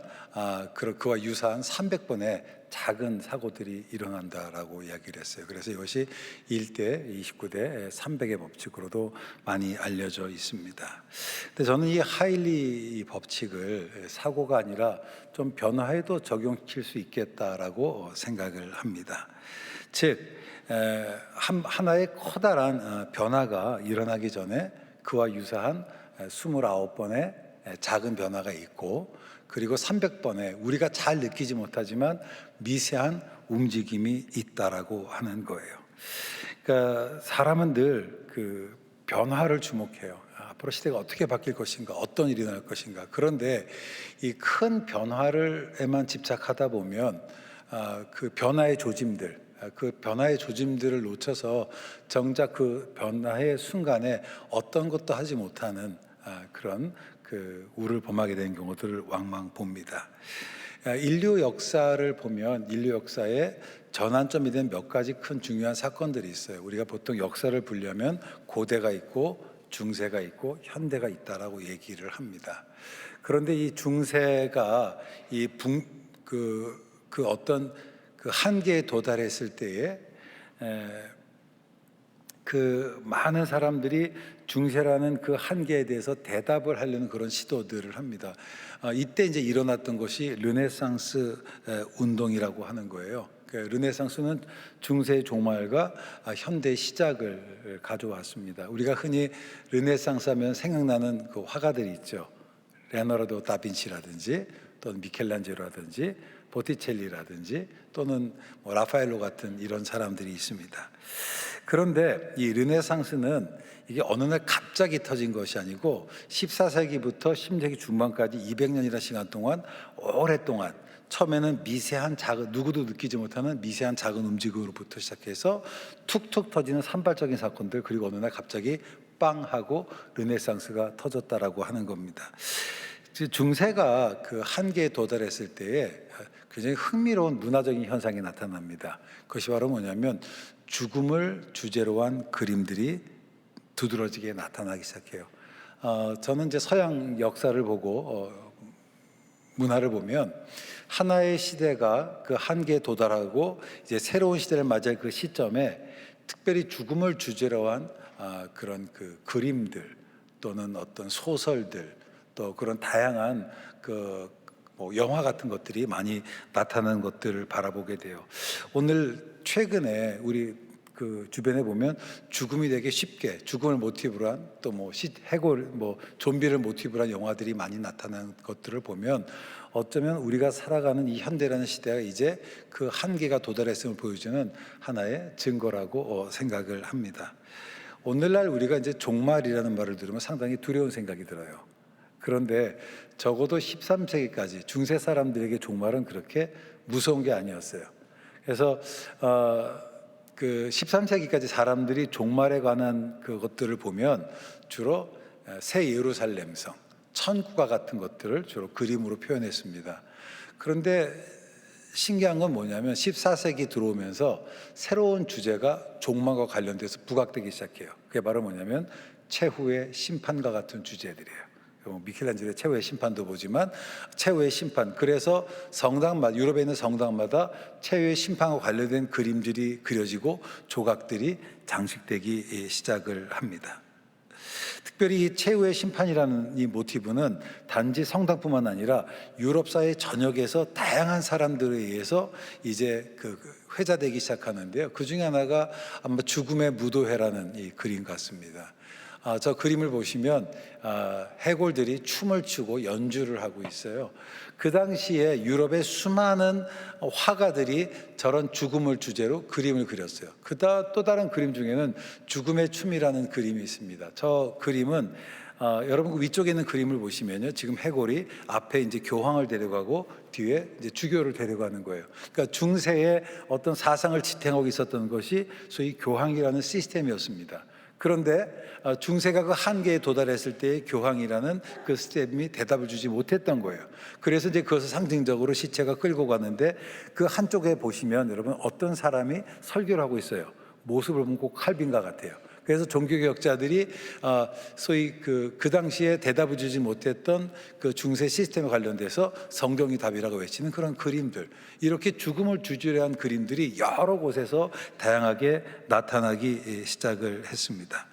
그와 유사한 300번의 작은 사고들이 일어난다라고 이야기를 했어요. 그래서 이것이 1대 29대 300의 법칙으로도 많이 알려져 있습니다. 근데 저는 이 하일리 법칙을 사고가 아니라 좀 변화에도 적용시킬 수 있겠다라고 생각을 합니다. 즉 하나의 커다란 변화가 일어나기 전에 그와 유사한 29번의 작은 변화가 있고, 그리고 300번의 우리가 잘 느끼지 못하지만 미세한 움직임이 있다라고 하는 거예요. 그러니까 사람은 늘 그 변화를 주목해요. 앞으로 시대가 어떻게 바뀔 것인가, 어떤 일이 날 것인가. 그런데 이 큰 변화를에만 집착하다 보면 그 변화의 조짐들을 놓쳐서 정작 그 변화의 순간에 어떤 것도 하지 못하는 그런 그 우를 범하게 되는 경우들을 왕왕 봅니다. 인류 역사를 보면 인류 역사의 전환점이 된 몇 가지 큰 중요한 사건들이 있어요. 우리가 보통 역사를 보려면 고대가 있고 중세가 있고 현대가 있다라고 얘기를 합니다. 그런데 이 중세가 어떤 그 한계에 도달했을 때에 그 많은 사람들이 중세라는 그 한계에 대해서 대답을 하려는 그런 시도들을 합니다. 이때 이제 일어났던 것이 르네상스 운동이라고 하는 거예요. 르네상스는 중세의 종말과 현대의 시작을 가져왔습니다. 우리가 흔히 르네상스 하면 생각나는 그 화가들이 있죠. 레오나르도 다빈치라든지 또는 미켈란젤로라든지 보티첼리라든지 또는 라파엘로 같은 이런 사람들이 있습니다. 그런데 이 르네상스는 이게 어느 날 갑자기 터진 것이 아니고 14세기부터 16세기 중반까지 200년이라는 시간 동안 오랫동안 처음에는 미세한 작은, 누구도 느끼지 못하는 미세한 작은 움직임으로부터 시작해서 툭툭 터지는 산발적인 사건들, 그리고 어느 날 갑자기 빵 하고 르네상스가 터졌다라고 하는 겁니다. 중세가 그 한계에 도달했을 때에 굉장히 흥미로운 문화적인 현상이 나타납니다. 그것이 바로 뭐냐면 죽음을 주제로 한 그림들이 두드러지게 나타나기 시작해요. 저는 이제 서양 역사를 보고 문화를 보면 하나의 시대가 그 한계에 도달하고 이제 새로운 시대를 맞이할 그 시점에 특별히 죽음을 주제로 한 그런 그 그림들 또는 어떤 소설들 또 그런 다양한 영화 같은 것들이 많이 나타나는 것들을 바라보게 돼요. 오늘 최근에 우리 그 주변에 보면 죽음이 되게 쉽게 죽음을 모티브로 한 또 해골 좀비를 모티브로 한 영화들이 많이 나타나는 것들을 보면 어쩌면 우리가 살아가는 이 현대라는 시대가 이제 그 한계가 도달했음을 보여주는 하나의 증거라고 생각을 합니다. 오늘날 우리가 이제 종말이라는 말을 들으면 상당히 두려운 생각이 들어요. 그런데 적어도 13세기까지 중세 사람들에게 종말은 그렇게 무서운 게 아니었어요. 그래서 그 13세기까지 사람들이 종말에 관한 그것들을 보면 주로 새 예루살렘성, 천국과 같은 것들을 주로 그림으로 표현했습니다. 그런데 신기한 건 뭐냐면 14세기 들어오면서 새로운 주제가 종말과 관련돼서 부각되기 시작해요. 그게 바로 뭐냐면 최후의 심판과 같은 주제들이에요. 미켈란젤로의 최후의 심판도 보지만 최후의 심판, 그래서 성당마다, 유럽에 있는 성당마다 최후의 심판과 관련된 그림들이 그려지고 조각들이 장식되기 시작을 합니다. 특별히 이 최후의 심판이라는 이 모티브는 단지 성당뿐만 아니라 유럽 사회 전역에서 다양한 사람들에 의해서 이제 회자되기 시작하는데요. 그 중에 하나가 아마 죽음의 무도회라는 이 그림 같습니다. 저 그림을 보시면 해골들이 춤을 추고 연주를 하고 있어요. 그 당시에 유럽의 수많은 화가들이 저런 죽음을 주제로 그림을 그렸어요. 또 다른 그림 중에는 죽음의 춤이라는 그림이 있습니다. 저 그림은 여러분 그 위쪽에 있는 그림을 보시면요, 지금 해골이 앞에 이제 교황을 데려가고 뒤에 이제 주교를 데려가는 거예요. 그러니까 중세에 어떤 사상을 지탱하고 있었던 것이 소위 교황이라는 시스템이었습니다. 그런데 중세가 그 한계에 도달했을 때의 교황이라는 그 시스템이 대답을 주지 못했던 거예요. 그래서 이제 그것을 상징적으로 시체가 끌고 가는데 그 한쪽에 보시면 여러분 어떤 사람이 설교를 하고 있어요. 모습을 보면 꼭 칼빈과 같아요. 그래서 종교개혁자들이 소위 그 당시에 대답을 주지 못했던 그 중세 시스템에 관련돼서 성경이 답이라고 외치는 그런 그림들, 이렇게 죽음을 주제로 한 그림들이 여러 곳에서 다양하게 나타나기 시작을 했습니다.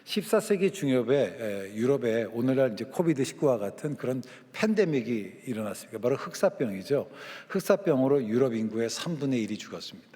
14세기 중엽에 유럽에 오늘날 이제 코비드19와 같은 그런 팬데믹이 일어났습니다. 바로 흑사병이죠. 흑사병으로 유럽 인구의 3분의 1이 죽었습니다.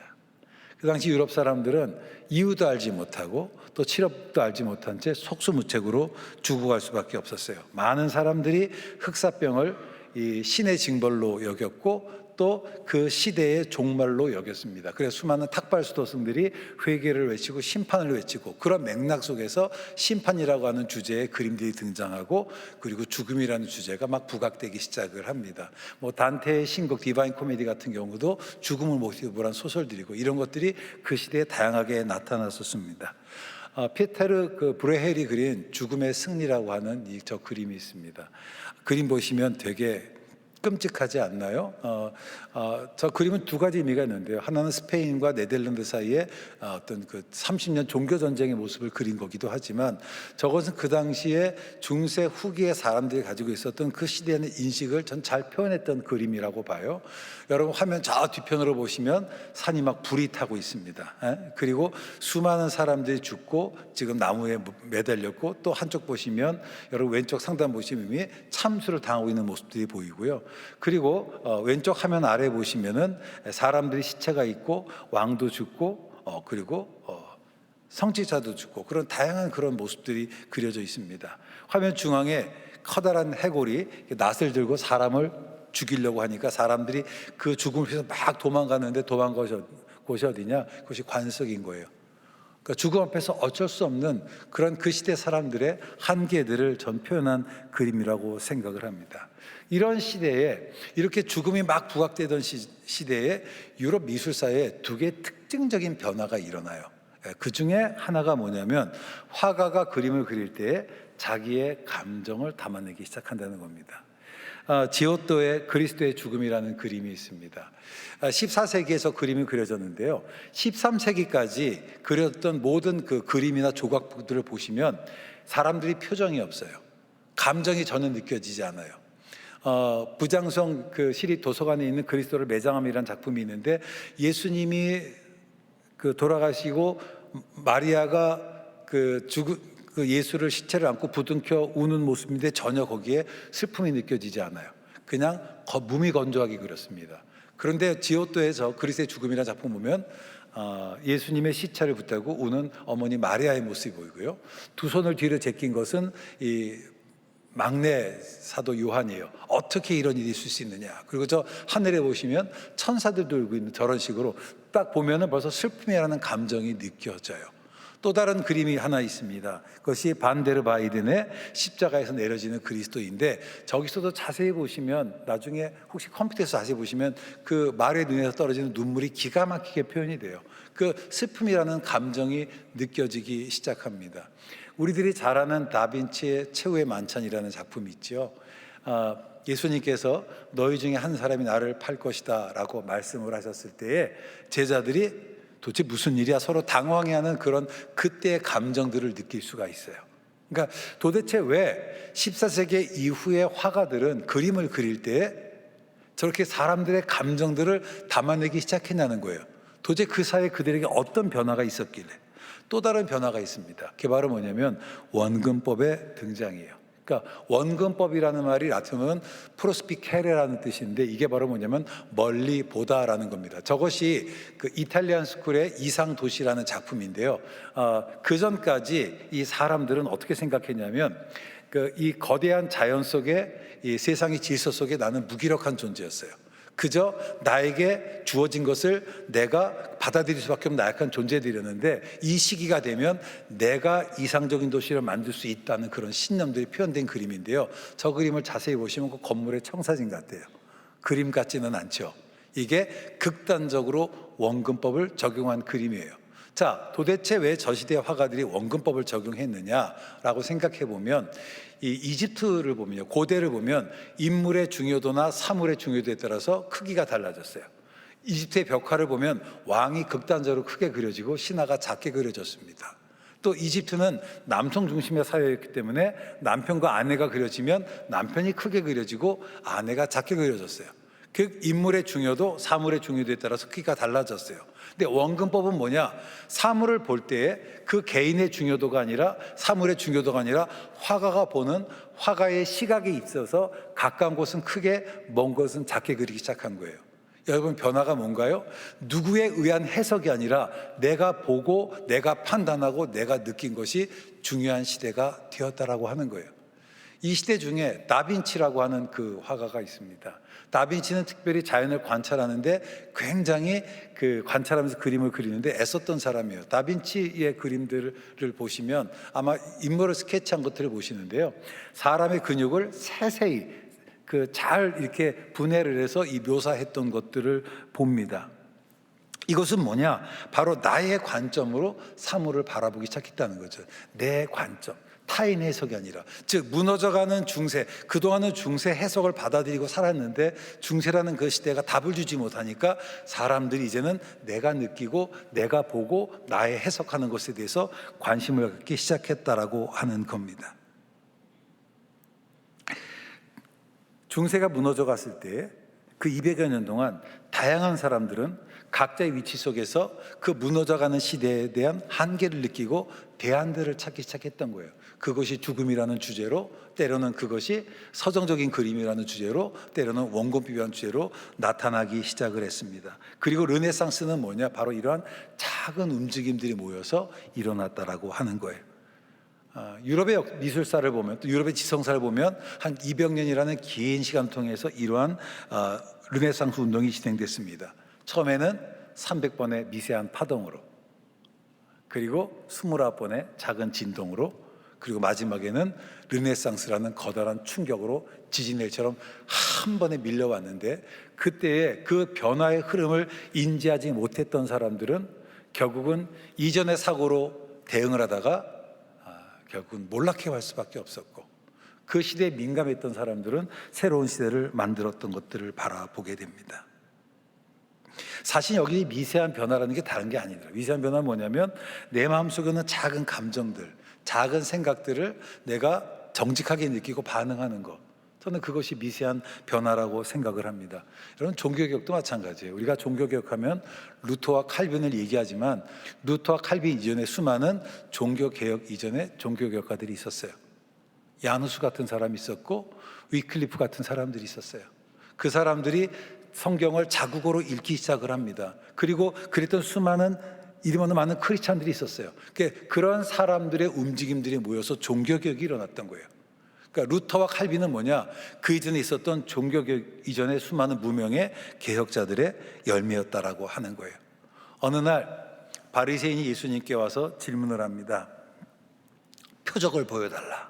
그 당시 유럽 사람들은 이유도 알지 못하고 또 치료도 알지 못한 채 속수무책으로 죽어갈 수밖에 없었어요. 많은 사람들이 흑사병을 이 신의 징벌로 여겼고 또 그 시대의 종말로 여겼습니다. 그래서 수많은 탁발 수도승들이 회개를 외치고 심판을 외치고, 그런 맥락 속에서 심판이라고 하는 주제의 그림들이 등장하고, 그리고 죽음이라는 주제가 막 부각되기 시작을 합니다. 뭐 단테의 신곡 디바인 코미디 같은 경우도 죽음을 모티브로 한 소설들이고, 이런 것들이 그 시대에 다양하게 나타났었습니다. 피테르 브레헬이 그린 죽음의 승리라고 하는 저 그림이 있습니다. 그림 보시면 되게 끔찍하지 않나요? 저 그림은 두 가지 의미가 있는데요. 하나는 스페인과 네덜란드 사이에 어떤 그 30년 종교 전쟁의 모습을 그린 거기도 하지만, 저것은 그 당시에 중세 후기의 사람들이 가지고 있었던 그 시대의 인식을 전 잘 표현했던 그림이라고 봐요. 여러분 화면 저 뒤편으로 보시면 산이 막 불이 타고 있습니다. 그리고 수많은 사람들이 죽고 지금 나무에 매달렸고, 또 한쪽 보시면 여러분 왼쪽 상단 보시면 참수를 당하고 있는 모습들이 보이고요. 그리고 왼쪽 화면 아래 보시면은 사람들이 시체가 있고 왕도 죽고 그리고 성직자도 죽고, 그런 다양한 그런 모습들이 그려져 있습니다. 화면 중앙에 커다란 해골이 낫을 들고 사람을 죽이려고 하니까 사람들이 그 죽음을 피해서 막 도망가는데 도망간 곳이 어디냐? 그것이 관석인 거예요. 그러니까 죽음 앞에서 어쩔 수 없는 그런 그 시대 사람들의 한계들을 전 표현한 그림이라고 생각을 합니다. 이런 시대에, 이렇게 죽음이 막 부각되던 시대에 유럽 미술사에 두 개의 특징적인 변화가 일어나요. 그 중에 하나가 뭐냐면, 화가가 그림을 그릴 때 자기의 감정을 담아내기 시작한다는 겁니다. 지오토의 그리스도의 죽음이라는 그림이 있습니다. 14세기에서 그림이 그려졌는데요, 13세기까지 그렸던 모든 그 그림이나 조각들을 보시면 사람들이 표정이 없어요. 감정이 전혀 느껴지지 않아요. 부장성 그 시립 도서관에 있는 그리스도를 매장함이라는 작품이 있는데, 예수님이 돌아가시고 마리아가 예수를 시체를 안고 부둥켜 우는 모습인데 전혀 거기에 슬픔이 느껴지지 않아요. 그냥 몸이 건조하게 그렸습니다. 그런데 지오토에서 그리스도의 죽음이라는 작품 보면 예수님의 시체를 붙들고 우는 어머니 마리아의 모습이 보이고요. 두 손을 뒤로 제낀 것은 이 막내 사도 요한이에요. 어떻게 이런 일이 있을 수 있느냐. 그리고 저 하늘에 보시면 천사들도 울고 있는, 저런 식으로 딱 보면은 벌써 슬픔이라는 감정이 느껴져요. 또 다른 그림이 하나 있습니다. 그것이 반데르 바이든의 십자가에서 내려지는 그리스도인데, 저기서도 자세히 보시면, 나중에 혹시 컴퓨터에서 자세히 보시면 그 말의 눈에서 떨어지는 눈물이 기가 막히게 표현이 돼요. 그 슬픔이라는 감정이 느껴지기 시작합니다. 우리들이 잘 아는 다빈치의 최후의 만찬이라는 작품이 있죠. 예수님께서 너희 중에 한 사람이 나를 팔 것이다 라고 말씀을 하셨을 때에 제자들이 도대체 무슨 일이야 서로 당황해하는 그런 그때의 감정들을 느낄 수가 있어요. 그러니까 도대체 왜 14세기 이후의 화가들은 그림을 그릴 때 저렇게 사람들의 감정들을 담아내기 시작했냐는 거예요. 도대체 그 사이에 그들에게 어떤 변화가 있었길래. 또 다른 변화가 있습니다. 그게 바로 뭐냐면 원근법의 등장이에요. 그러니까 원근법이라는 말이 라틴어는 프로스피케레라는 뜻인데 이게 바로 뭐냐면 멀리 보다라는 겁니다. 저것이 그 이탈리안 스쿨의 이상도시라는 작품인데요. 그 전까지 이 사람들은 어떻게 생각했냐면 이 거대한 자연 속에 이 세상의 질서 속에 나는 무기력한 존재였어요. 그저 나에게 주어진 것을 내가 받아들일 수밖에 없는 나약한 존재들이었는데 이 시기가 되면 내가 이상적인 도시를 만들 수 있다는 그런 신념들이 표현된 그림인데요. 저 그림을 자세히 보시면 그 건물의 청사진 같아요. 그림 같지는 않죠. 이게 극단적으로 원근법을 적용한 그림이에요. 자, 도대체 왜 저 시대 화가들이 원근법을 적용했느냐라고 생각해 보면 이 이집트를 보면요, 고대를 보면 인물의 중요도나 사물의 중요도에 따라서 크기가 달라졌어요. 이집트의 벽화를 보면 왕이 극단적으로 크게 그려지고 신하가 작게 그려졌습니다. 또 이집트는 남성 중심의 사회였기 때문에 남편과 아내가 그려지면 남편이 크게 그려지고 아내가 작게 그려졌어요. 그 인물의 중요도, 사물의 중요도에 따라서 크기가 달라졌어요. 근데 원근법은 뭐냐? 사물을 볼 때에 그 개인의 중요도가 아니라 사물의 중요도가 아니라 화가가 보는 화가의 시각에 있어서 가까운 곳은 크게, 먼 곳은 작게 그리기 시작한 거예요. 여러분, 변화가 뭔가요? 누구에 의한 해석이 아니라 내가 보고 내가 판단하고 내가 느낀 것이 중요한 시대가 되었다라고 하는 거예요. 이 시대 중에 다빈치라고 하는 그 화가가 있습니다. 다빈치는 특별히 자연을 관찰하는데 굉장히 관찰하면서 그림을 그리는데 애썼던 사람이에요. 다빈치의 그림들을 보시면 아마 인물을 스케치한 것들을 보시는데요. 사람의 근육을 세세히 잘 이렇게 분해를 해서 이 묘사했던 것들을 봅니다. 이것은 뭐냐? 바로 나의 관점으로 사물을 바라보기 시작했다는 거죠. 내 관점. 타인의 해석이 아니라, 즉 무너져가는 중세, 그동안은 중세 해석을 받아들이고 살았는데 중세라는 그 시대가 답을 주지 못하니까 사람들이 이제는 내가 느끼고 내가 보고 나의 해석하는 것에 대해서 관심을 갖기 시작했다라고 하는 겁니다. 중세가 무너져 갔을 때 그 200여 년 동안 다양한 사람들은 각자의 위치 속에서 그 무너져가는 시대에 대한 한계를 느끼고 대안들을 찾기 시작했던 거예요. 그것이 죽음이라는 주제로, 때로는 그것이 서정적인 그림이라는 주제로, 때로는 원근법이라는 주제로 나타나기 시작을 했습니다. 그리고 르네상스는 뭐냐? 바로 이러한 작은 움직임들이 모여서 일어났다라고 하는 거예요. 유럽의 미술사를 보면, 또 유럽의 지성사를 보면 한 200년이라는 긴 시간 통해서 이러한 르네상스 운동이 진행됐습니다. 처음에는 300번의 미세한 파동으로, 그리고 29번의 작은 진동으로, 그리고 마지막에는 르네상스라는 거대한 충격으로 지진일처럼 한 번에 밀려왔는데, 그때의 그 변화의 흐름을 인지하지 못했던 사람들은 결국은 이전의 사고로 대응을 하다가 결국은 몰락해갈 수밖에 없었고, 그 시대에 민감했던 사람들은 새로운 시대를 만들었던 것들을 바라보게 됩니다. 사실 여기 미세한 변화라는 게 다른 게 아니더라고요. 미세한 변화는 뭐냐면 내 마음속에 있는 작은 감정들, 작은 생각들을 내가 정직하게 느끼고 반응하는 것, 저는 그것이 미세한 변화라고 생각을 합니다. 여러분, 종교개혁도 마찬가지예요. 우리가 종교개혁하면 루터와 칼빈을 얘기하지만 루터와 칼빈 이전에 수많은 종교개혁 이전에 종교개혁가들이 있었어요. 야누스 같은 사람이 있었고 위클리프 같은 사람들이 있었어요. 그 사람들이 성경을 자국어로 읽기 시작을 합니다. 그리고 그랬던 수많은 이름 없는 많은 크리스찬들이 있었어요. 그런 사람들의 움직임들이 모여서 종교개혁이 일어났던 거예요. 그러니까 루터와 칼빈은 뭐냐? 그 이전에 있었던 종교개혁 이전의 수많은 무명의 개혁자들의 열매였다라고 하는 거예요. 어느 날 바리새인이 예수님께 와서 질문을 합니다. 표적을 보여달라.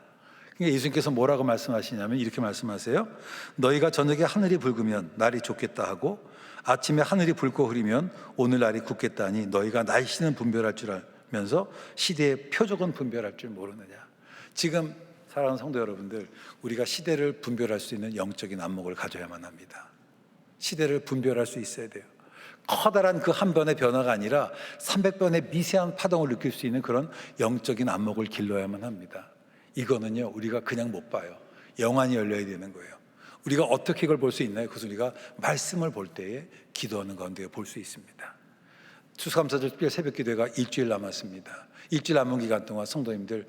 그러니까 예수님께서 뭐라고 말씀하시냐면 이렇게 말씀하세요. 너희가 저녁에 하늘이 붉으면 날이 좋겠다 하고 아침에 하늘이 붉고 흐리면 오늘 날이 굳겠다 하니 너희가 날씨는 분별할 줄 알면서 시대의 표적은 분별할 줄 모르느냐. 지금 사랑하는 성도 여러분들, 우리가 시대를 분별할 수 있는 영적인 안목을 가져야만 합니다. 시대를 분별할 수 있어야 돼요. 커다란 그 한 번의 변화가 아니라 300번의 미세한 파동을 느낄 수 있는 그런 영적인 안목을 길러야만 합니다. 이거는요, 우리가 그냥 못 봐요. 영안이 열려야 되는 거예요. 우리가 어떻게 이걸 볼 수 있나요? 그래서 우리가 말씀을 볼 때에 기도하는 가운데 볼 수 있습니다. 추수감사절 특별 새벽 기도회가 일주일 남았습니다. 일주일 남은 기간 동안 성도님들,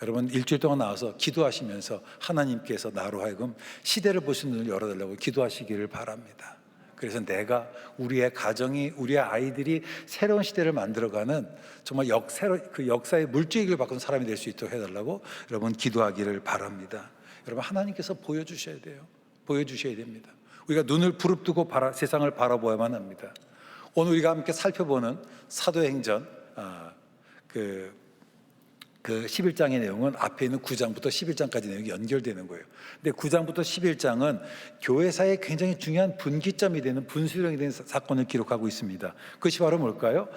여러분 일주일 동안 나와서 기도하시면서 하나님께서 나로 하여금 시대를 보시는 눈을 열어달라고 기도하시기를 바랍니다. 그래서 내가, 우리의 가정이, 우리의 아이들이 새로운 시대를 만들어가는 정말 그 역사의 물줄기를 바꾼 사람이 될 수 있도록 해달라고 여러분 기도하기를 바랍니다. 여러분 하나님께서 보여주셔야 돼요. 보여주셔야 됩니다. 우리가 눈을 부릅뜨고 세상을 바라보아야만 합니다. 오늘 우리가 함께 살펴보는 사도행전 그 11장의 내용은 앞에 있는 9장부터 11장까지 내용이 연결되는 거예요. 근데 9장부터 11장은 교회사에 굉장히 중요한 분기점이 되는, 분수령이 되는 사건을 기록하고 있습니다. 그것이 바로 뭘까요?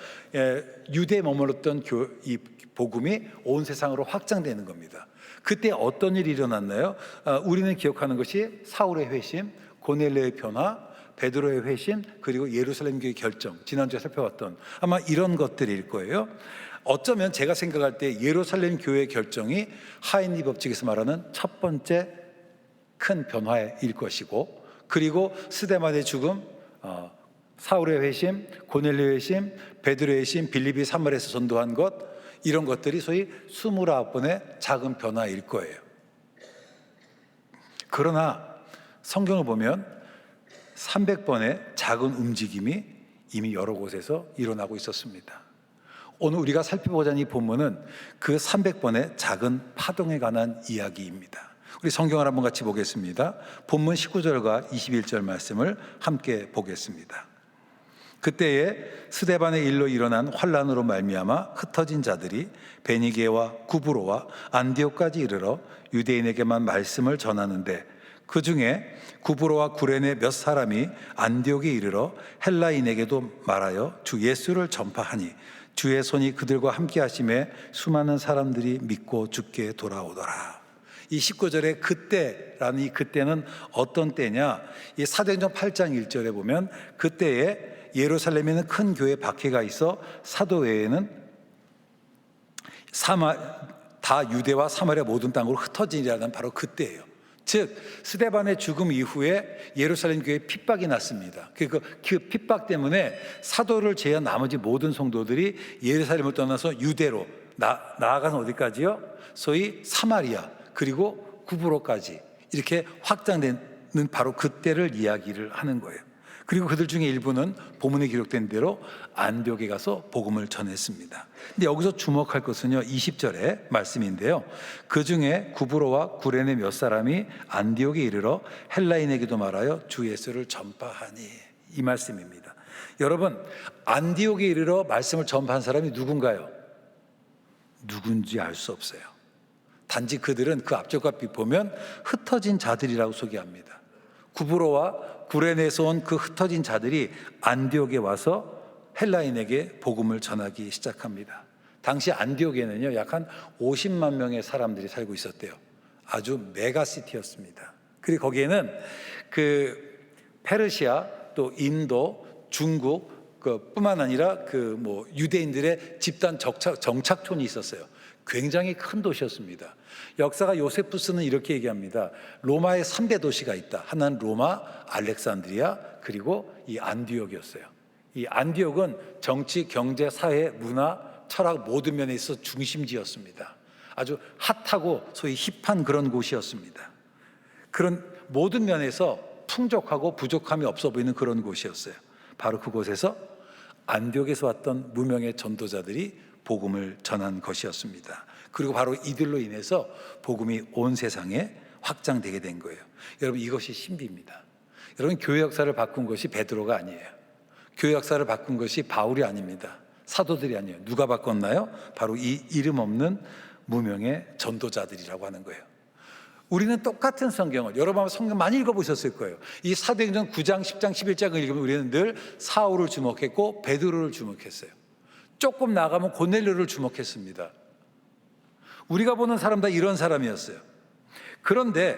유대에 머물렀던 이 복음이 온 세상으로 확장되는 겁니다. 그때 어떤 일이 일어났나요? 우리는 기억하는 것이 사울의 회심, 고넬료의 변화, 베드로의 회심, 그리고 예루살렘 교회 결정, 지난주에 살펴봤던 아마 이런 것들일 거예요. 어쩌면 제가 생각할 때 예루살렘 교회 결정이 하인리 법칙에서 말하는 첫 번째 큰 변화일 것이고, 그리고 스데반의 죽음, 사울의 회심, 고넬료의 회심, 베드로의 회심, 빌립이 사마리아에서 전도한 것, 이런 것들이 소위 29번의 작은 변화일 거예요. 그러나 성경을 보면 300번의 작은 움직임이 이미 여러 곳에서 일어나고 있었습니다. 오늘 우리가 살펴보자는 이 본문은 그 300번의 작은 파동에 관한 이야기입니다. 우리 성경을 한번 같이 보겠습니다. 본문 19절과 21절 말씀을 함께 보겠습니다. 그때에 스데반의 일로 일어난 환란으로 말미암아 흩어진 자들이 베니게와 구브로와 안디옥까지 이르러 유대인에게만 말씀을 전하는데, 그 중에 구브로와 구레네 몇 사람이 안디옥에 이르러 헬라인에게도 말하여 주 예수를 전파하니 주의 손이 그들과 함께 하심에 수많은 사람들이 믿고 주께 돌아오더라. 이 19절에 그때라는 이 그때는 어떤 때냐? 이 사도행전 8장 1절에 보면 그때에 예루살렘에는 큰 교회 박해가 있어 사도 외에는 다 유대와 사마리아 모든 땅으로 흩어진 일이라는 바로 그때예요. 즉 스데반의 죽음 이후에 예루살렘 교회에 핍박이 났습니다. 그 핍박 때문에 사도를 제외한 나머지 모든 성도들이 예루살렘을 떠나서 유대로 나아가는 어디까지요? 소위 사마리아 그리고 구브로까지 이렇게 확장되는 바로 그때를 이야기를 하는 거예요. 그리고 그들 중에 일부는 본문에 기록된 대로 안디옥에 가서 복음을 전했습니다. 근데 여기서 주목할 것은요, 20절의 말씀인데요. 그 중에 구브로와 구레네 몇 사람이 안디옥에 이르러 헬라인에게도 말하여 주 예수를 전파하니, 이 말씀입니다. 여러분, 안디옥에 이르러 말씀을 전파한 사람이 누군가요? 누군지 알 수 없어요. 단지 그들은 그 앞절과 보면 흩어진 자들이라고 소개합니다. 구브로와 구레네에서 온 그 흩어진 자들이 안디옥에 와서 헬라인에게 복음을 전하기 시작합니다. 당시 안디옥에는요, 약 한 50만 명의 사람들이 살고 있었대요. 아주 메가시티였습니다. 그리고 거기에는 그 페르시아, 또 인도, 중국 뿐만 아니라 유대인들의 집단 정착촌이 있었어요. 굉장히 큰 도시였습니다. 역사가 요세푸스는 이렇게 얘기합니다. 로마의 3대 도시가 있다. 하나는 로마, 알렉산드리아, 그리고 이 안디옥이었어요. 이 안디옥은 정치, 경제, 사회, 문화, 철학 모든 면에 있어 중심지였습니다. 아주 핫하고 소위 힙한 그런 곳이었습니다. 그런 모든 면에서 풍족하고 부족함이 없어 보이는 그런 곳이었어요. 바로 그곳에서 안디옥에서 왔던 무명의 전도자들이 복음을 전한 것이었습니다. 그리고 바로 이들로 인해서 복음이 온 세상에 확장되게 된 거예요. 여러분, 이것이 신비입니다. 여러분, 교회 역사를 바꾼 것이 베드로가 아니에요. 교회 역사를 바꾼 것이 바울이 아닙니다. 사도들이 아니에요. 누가 바꿨나요? 바로 이 이름 없는 무명의 전도자들이라고 하는 거예요. 우리는 똑같은 성경을, 여러분 성경 많이 읽어보셨을 거예요. 이 사도행전 9장, 10장, 11장을 읽으면 우리는 늘 사울을 주목했고 베드로를 주목했어요. 조금 나가면 고넬료를 주목했습니다. 우리가 보는 사람 다 이런 사람이었어요. 그런데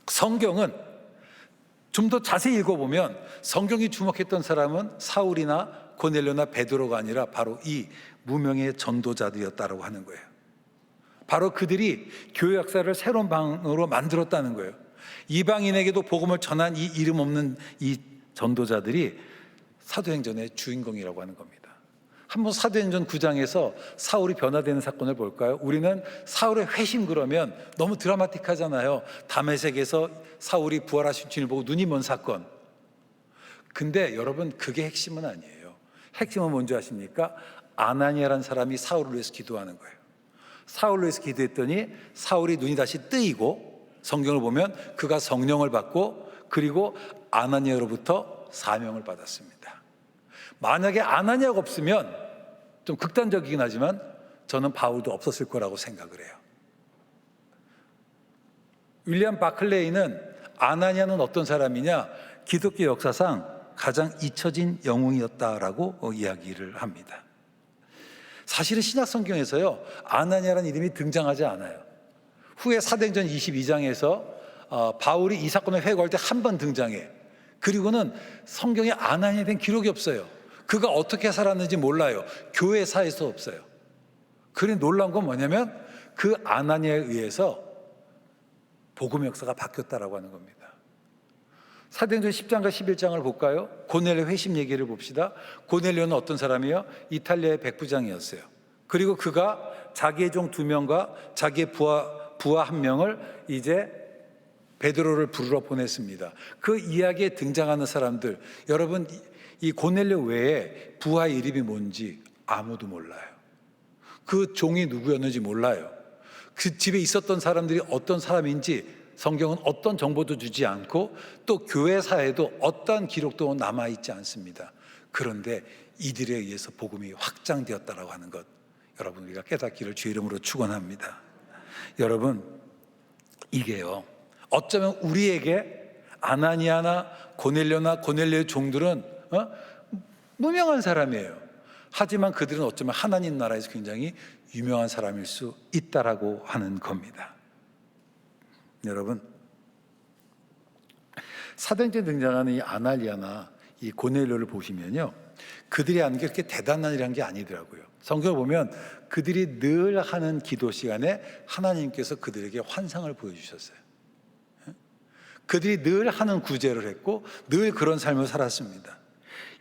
성경은 좀 더 자세히 읽어보면 성경이 주목했던 사람은 사울이나 고넬료나 베드로가 아니라 바로 이 무명의 전도자들이었다고 하는 거예요. 바로 그들이 교회 역사를 새로운 방으로 만들었다는 거예요. 이방인에게도 복음을 전한 이 이름 없는 이 전도자들이 사도행전의 주인공이라고 하는 겁니다. 한번 사도행전 9장에서 사울이 변화되는 사건을 볼까요? 우리는 사울의 회심 그러면 너무 드라마틱하잖아요. 다메섹에서 사울이 부활하신 주님을 보고 눈이 먼 사건. 근데 여러분, 그게 핵심은 아니에요. 핵심은 뭔지 아십니까? 아나니아라는 사람이 사울을 위해서 기도하는 거예요. 사울을 위해서 기도했더니 사울이 눈이 다시 뜨이고, 성경을 보면 그가 성령을 받고, 그리고 아나니아로부터 사명을 받았습니다. 만약에 아나니아가 없으면, 좀 극단적이긴 하지만 저는 바울도 없었을 거라고 생각을 해요. 윌리엄 바클레이는 아나니아는 어떤 사람이냐, 기독교 역사상 가장 잊혀진 영웅이었다라고 이야기를 합니다. 사실은 신약 성경에서요, 아나니아라는 이름이 등장하지 않아요. 후에 사도행전 22장에서 바울이 이 사건을 회고할 때 한 번 등장해. 그리고는 성경에 아나니아에 대한 기록이 없어요. 그가 어떻게 살았는지 몰라요. 교회사에서 없어요. 그래 놀라운 건 뭐냐면 그 아나니아에 의해서 복음 역사가 바뀌었다라고 하는 겁니다. 사도행전 10장과 11장을 볼까요? 고넬료 회심 얘기를 봅시다. 고넬료는 어떤 사람이에요? 이탈리아의 백부장이었어요. 그리고 그가 자기의 종 2명과 자기의 부하 1명을 이제 베드로를 부르러 보냈습니다. 그 이야기에 등장하는 사람들, 여러분, 이 고넬료 외에 부하의 이름이 뭔지 아무도 몰라요. 그 종이 누구였는지 몰라요. 그 집에 있었던 사람들이 어떤 사람인지 성경은 어떤 정보도 주지 않고, 또 교회사에도 어떤 기록도 남아있지 않습니다. 그런데 이들에 의해서 복음이 확장되었다라고 하는 것, 여러분, 우리가 깨닫기를 주의 이름으로 축원합니다. 여러분, 이게요, 어쩌면 우리에게 아나니아나 고넬료나 고넬료의 종들은 무명한 사람이에요. 하지만 그들은 어쩌면 하나님 나라에서 굉장히 유명한 사람일 수 있다라고 하는 겁니다. 여러분, 사도행전에 등장하는 이 아나니아나 이 고넬료를 보시면요, 그들이 하는 게 그렇게 대단한 일한 게 아니더라고요. 성경을 보면 그들이 늘 하는 기도 시간에 하나님께서 그들에게 환상을 보여주셨어요. 그들이 늘 하는 구제를 했고 늘 그런 삶을 살았습니다.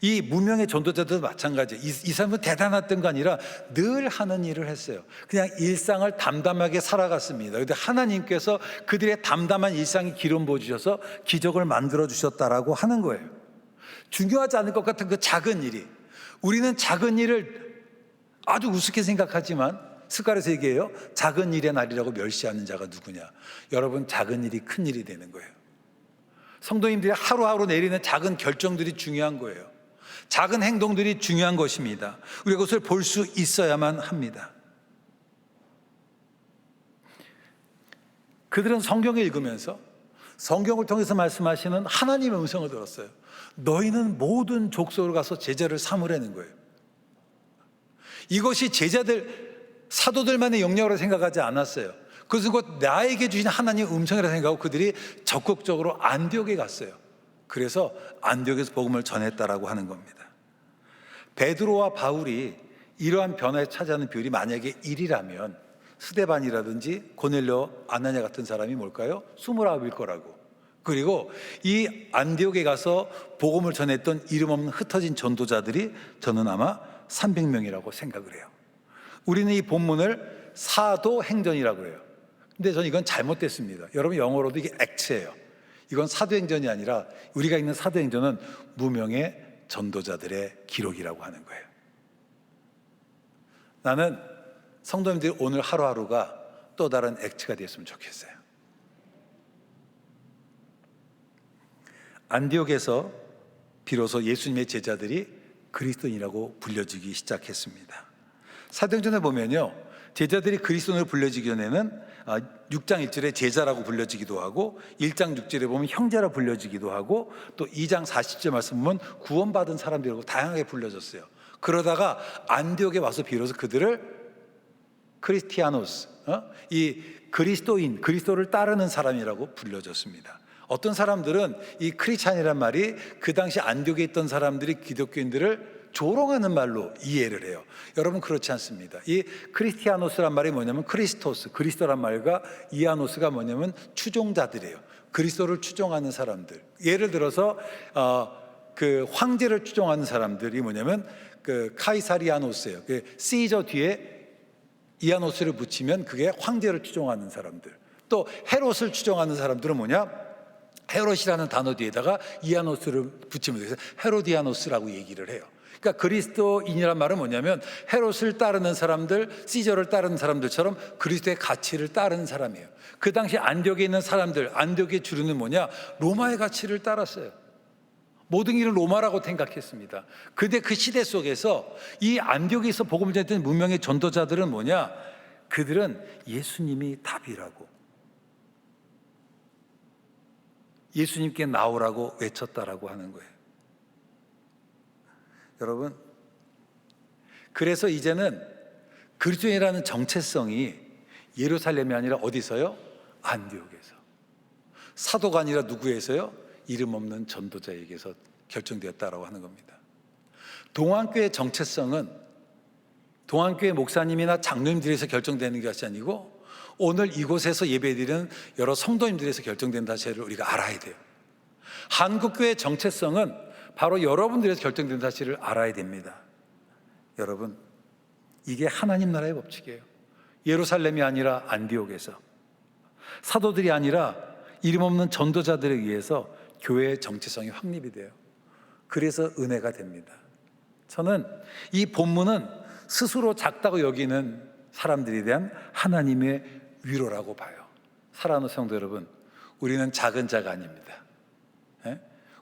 이 무명의 전도자들도 마찬가지예요. 이 사람은 대단했던 거 아니라 늘 하는 일을 했어요. 그냥 일상을 담담하게 살아갔습니다. 그런데 하나님께서 그들의 담담한 일상에 기름 부어주셔서 기적을 만들어 주셨다라고 하는 거예요. 중요하지 않을 것 같은 그 작은 일이, 우리는 작은 일을 아주 우습게 생각하지만 스가랴서 얘기해요. 작은 일의 날이라고 멸시하는 자가 누구냐. 여러분, 작은 일이 큰 일이 되는 거예요. 성도님들이 하루하루 내리는 작은 결정들이 중요한 거예요. 작은 행동들이 중요한 것입니다. 우리가 그것을 볼 수 있어야만 합니다. 그들은 성경을 읽으면서 성경을 통해서 말씀하시는 하나님의 음성을 들었어요. 너희는 모든 족속으로 가서 제자를 삼으라는 거예요. 이것이 제자들, 사도들만의 영역으로 생각하지 않았어요. 그것은 곧 나에게 주신 하나님의 음성이라 생각하고 그들이 적극적으로 안디옥에 갔어요. 그래서 안디옥에서 복음을 전했다라고 하는 겁니다. 베드로와 바울이 이러한 변화에 차지하는 비율이 만약에 1이라면 스데반이라든지 고넬료, 아나니아 같은 사람이 뭘까요? 29일 거라고. 그리고 이 안디옥에 가서 복음을 전했던 이름 없는 흩어진 전도자들이 저는 아마 300명이라고 생각을 해요. 우리는 이 본문을 사도행전이라고 해요. 근데 저는 이건 잘못됐습니다. 여러분, 영어로도 이게 액트예요. 이건 사도행전이 아니라 우리가 읽는 사도행전은 무명의 전도자들의 기록이라고 하는 거예요. 나는 성도님들이 오늘 하루하루가 또 다른 액트가 됐으면 좋겠어요. 안디옥에서 비로소 예수님의 제자들이 그리스도인이라고 불려지기 시작했습니다. 사도행전에 보면요, 제자들이 그리스도인으로 불려지기 전에는 6장 1절에 제자라고 불려지기도 하고 1장 6절에 보면 형제라 불려지기도 하고 또 2장 40절 말씀 보면 구원받은 사람들이라고 다양하게 불려졌어요. 그러다가 안디옥에 와서 비로소 그들을 크리스티아노스, 이 그리스도인, 그리스도를 따르는 사람이라고 불려졌습니다. 어떤 사람들은 이 크리스찬이란 말이 그 당시 안디옥에 있던 사람들이 기독교인들을 조롱하는 말로 이해를 해요. 여러분 그렇지 않습니다. 이 크리스티아노스란 말이 뭐냐면 크리스토스, 그리스도란 말과 이아노스가 뭐냐면 추종자들이에요. 그리스도를 추종하는 사람들. 예를 들어서 그 황제를 추종하는 사람들이 뭐냐면 그 카이사리아노스예요. 그 시저 뒤에 이아노스를 붙이면 그게 황제를 추종하는 사람들. 또 헤롯을 추종하는 사람들은 뭐냐? 헤롯이라는 단어 뒤에다가 이아노스를 붙이면 돼서 헤로디아노스라고 얘기를 해요. 그러니까 그리스도인이란 말은 뭐냐면 헤롯을 따르는 사람들, 시저를 따르는 사람들처럼 그리스도의 가치를 따르는 사람이에요. 그 당시 안디옥에 있는 사람들, 안디옥의 주류는 뭐냐? 로마의 가치를 따랐어요. 모든 일을 로마라고 생각했습니다. 근데 그 시대 속에서 이 안디옥에서 복음을 전했던 문명의 전도자들은 뭐냐? 그들은 예수님이 답이라고, 예수님께 나오라고 외쳤다라고 하는 거예요. 여러분, 그래서 이제는 그리스도인이라는 정체성이 예루살렘이 아니라 어디서요? 안디옥에서. 사도가 아니라 누구에서요? 이름 없는 전도자에게서 결정되었다라고 하는 겁니다. 동안교회의 정체성은 동안교회 목사님이나 장로님들에서 결정되는 것이 아니고 오늘 이곳에서 예배드리는 여러 성도님들에서 결정된 사실을 우리가 알아야 돼요. 한국교회의 정체성은 바로 여러분들에서 결정된 사실을 알아야 됩니다. 여러분, 이게 하나님 나라의 법칙이에요. 예루살렘이 아니라 안디옥에서, 사도들이 아니라 이름 없는 전도자들에 의해서 교회의 정체성이 확립이 돼요. 그래서 은혜가 됩니다. 저는 이 본문은 스스로 작다고 여기는 사람들에 대한 하나님의 위로라고 봐요. 사랑하는 성도 여러분, 우리는 작은 자가 아닙니다.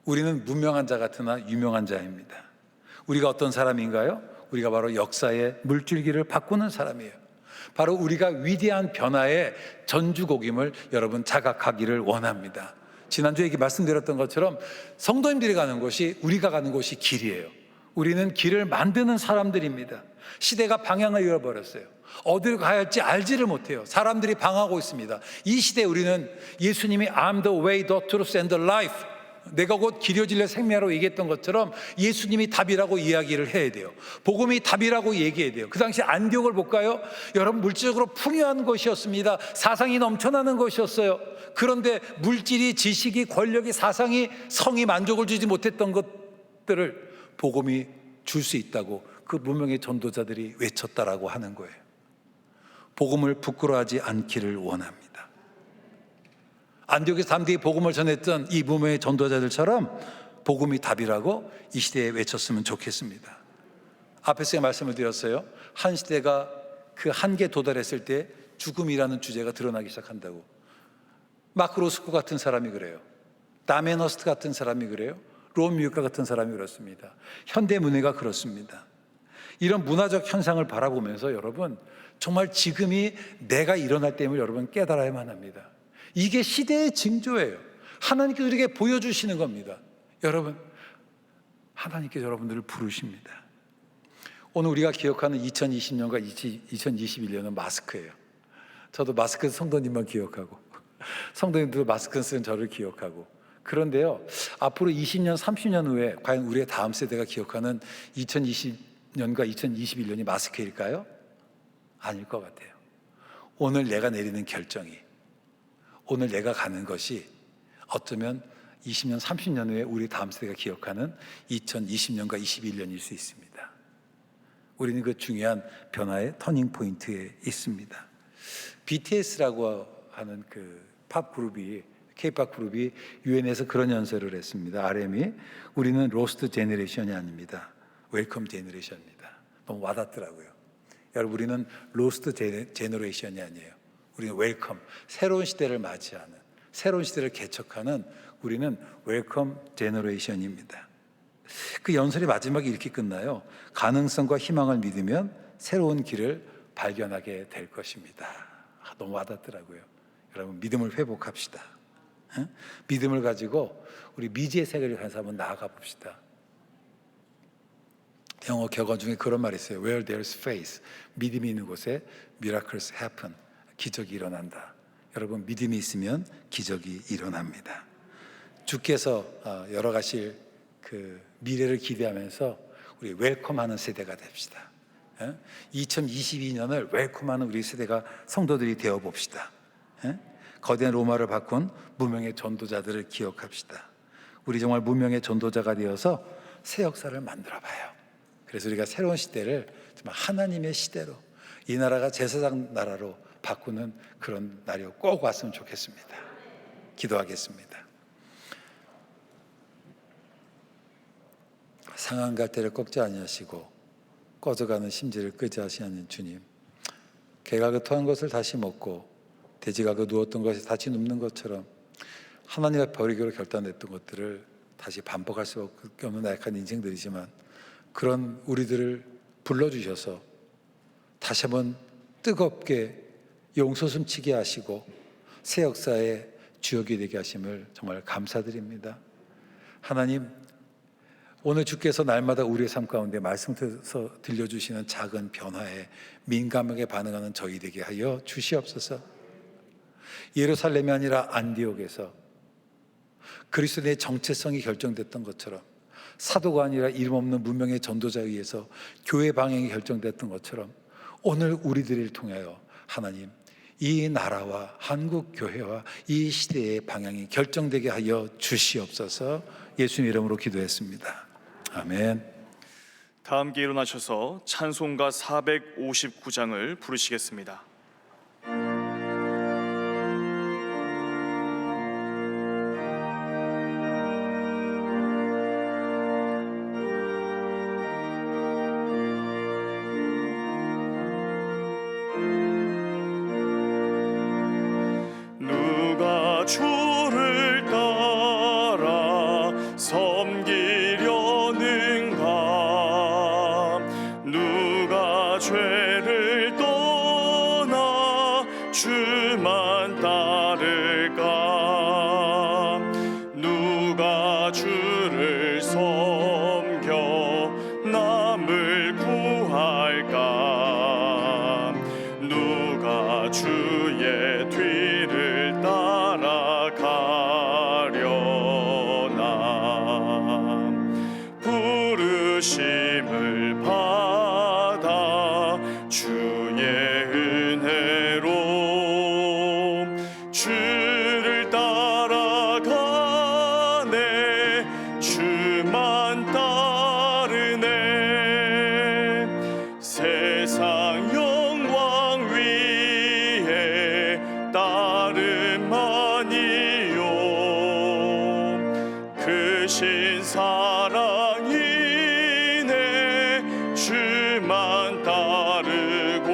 우리는 무명한 자 같으나 유명한 자입니다. 우리가 어떤 사람인가요? 우리가 바로 역사의 물줄기를 바꾸는 사람이에요. 바로 우리가 위대한 변화의 전주곡임을 여러분 자각하기를 원합니다. 지난주에 말씀드렸던 것처럼 성도님들이 가는 곳이, 우리가 가는 곳이 길이에요. 우리는 길을 만드는 사람들입니다. 시대가 방향을 잃어버렸어요. 어디를 가야 할지 알지를 못해요. 사람들이 방황하고 있습니다. 이 시대에 우리는 예수님이 I'm the way, the truth and the life, 내가 곧 길이요 진리요 생명이라고 얘기했던 것처럼 예수님이 답이라고 이야기를 해야 돼요. 복음이 답이라고 얘기해야 돼요. 그 당시 안디옥을 볼까요? 여러분, 물질적으로 풍요한 곳이었습니다. 사상이 넘쳐나는 곳이었어요. 그런데 물질이, 지식이, 권력이, 사상이, 성이 만족을 주지 못했던 것들을 복음이 줄 수 있다고 그 무명의 전도자들이 외쳤다라고 하는 거예요. 복음을 부끄러워하지 않기를 원합니다. 안디옥에서 담대히 복음을 전했던 이 무명의 전도자들처럼 복음이 답이라고 이 시대에 외쳤으면 좋겠습니다. 앞에서 말씀을 드렸어요. 한 시대가 그 한계에 도달했을 때 죽음이라는 주제가 드러나기 시작한다고. 마크 로스코 같은 사람이 그래요. 다메너스트 같은 사람이 그래요. 롬 뮤카 같은 사람이 그렇습니다. 현대 문화가 그렇습니다. 이런 문화적 현상을 바라보면서 여러분, 정말 지금이 내가 일어날 때임을 여러분 깨달아야만 합니다. 이게 시대의 징조예요. 하나님께서 우리에게 보여주시는 겁니다. 여러분, 하나님께서 여러분들을 부르십니다. 오늘 우리가 기억하는 2020년과 2021년은 마스크예요. 저도 마스크 성도님만 기억하고, 성도님들도 마스크 쓰는 저를 기억하고. 그런데요, 앞으로 20년, 30년 후에 과연 우리의 다음 세대가 기억하는 2020년과 2021년이 마스크일까요? 아닐 것 같아요. 오늘 내가 내리는 결정이, 오늘 내가 가는 것이 어쩌면 20년, 30년 후에 우리 다음 세대가 기억하는 2020년과 21년일 수 있습니다. 우리는 그 중요한 변화의 터닝 포인트에 있습니다. BTS라고 하는 그 팝 그룹이, K-팝 그룹이 유엔에서 그런 연설을 했습니다. RM이 우리는 로스트 제너레이션이 아닙니다. 웰컴 제너레이션입니다. 너무 와닿더라고요. 여러분, 우리는 로스트 제너레이션이 아니에요. 우리는 웰컴, 새로운 시대를 맞이하는, 새로운 시대를 개척하는, 우리는 웰컴 제너레이션입니다. 그 연설의 마지막에 이렇게 끝나요. 가능성과 희망을 믿으면 새로운 길을 발견하게 될 것입니다. 너무 와닿더라고요. 여러분, 믿음을 회복합시다. 믿음을 가지고 우리 미지의 세계를 향해서 한번 나아가 봅시다. 영어 격언 중에 그런 말이 있어요. Where there's faith, 믿음이 있는 곳에 miracles happen, 기적이 일어난다. 여러분, 믿음이 있으면 기적이 일어납니다. 주께서 열어가실 그 미래를 기대하면서 우리 웰컴하는 세대가 됩시다. 2022년을 웰컴하는 우리 세대가 성도들이 되어 봅시다. 거대한 로마를 바꾼 무명의 전도자들을 기억합시다. 우리 정말 무명의 전도자가 되어서 새 역사를 만들어 봐요. 그래서 우리가 새로운 시대를 정말 하나님의 시대로, 이 나라가 제사장 나라로 바꾸는 그런 날이 꼭 왔으면 좋겠습니다. 기도하겠습니다. 상한 갈대를 꺾지 아니하시고 꺼져가는 심지를 끄지 하시는 주님, 개가 그 토한 것을 다시 먹고 돼지가 그 누웠던 것이 다시 눕는 것처럼 하나님 앞에 버리기로 결단했던 것들을 다시 반복할 수밖에 없는 나약한 인생들이지만, 그런 우리들을 불러주셔서 다시 한번 뜨겁게 용솟음치게 하시고 새 역사의 주역이 되게 하심을 정말 감사드립니다. 하나님, 오늘 주께서 날마다 우리의 삶 가운데 말씀에서 들려주시는 작은 변화에 민감하게 반응하는 저희 되게 하여 주시옵소서. 예루살렘이 아니라 안디옥에서 그리스도의 정체성이 결정됐던 것처럼, 사도가 아니라 이름 없는 무명의 전도자에 의해서 교회 방향이 결정됐던 것처럼, 오늘 우리들을 통하여 하나님, 이 나라와 한국 교회와 이 시대의 방향이 결정되게 하여 주시옵소서. 예수님 이름으로 기도했습니다. 아멘. 다 함께 일어나셔서 찬송가 459장을 부르시겠습니다. 누가 주를 따라 섬기려는가? 누가 죄를 떠나 주만 따를까? 누가 주를 섬겨 남을 구할까? 누가 주의 뒤를 따라가려나? 부르심을 받아 주의 은혜로 주를 따라가네. 주만 따르네. 세상 영광 위에 따름하니요. 크신 사랑이네. 주만 따르고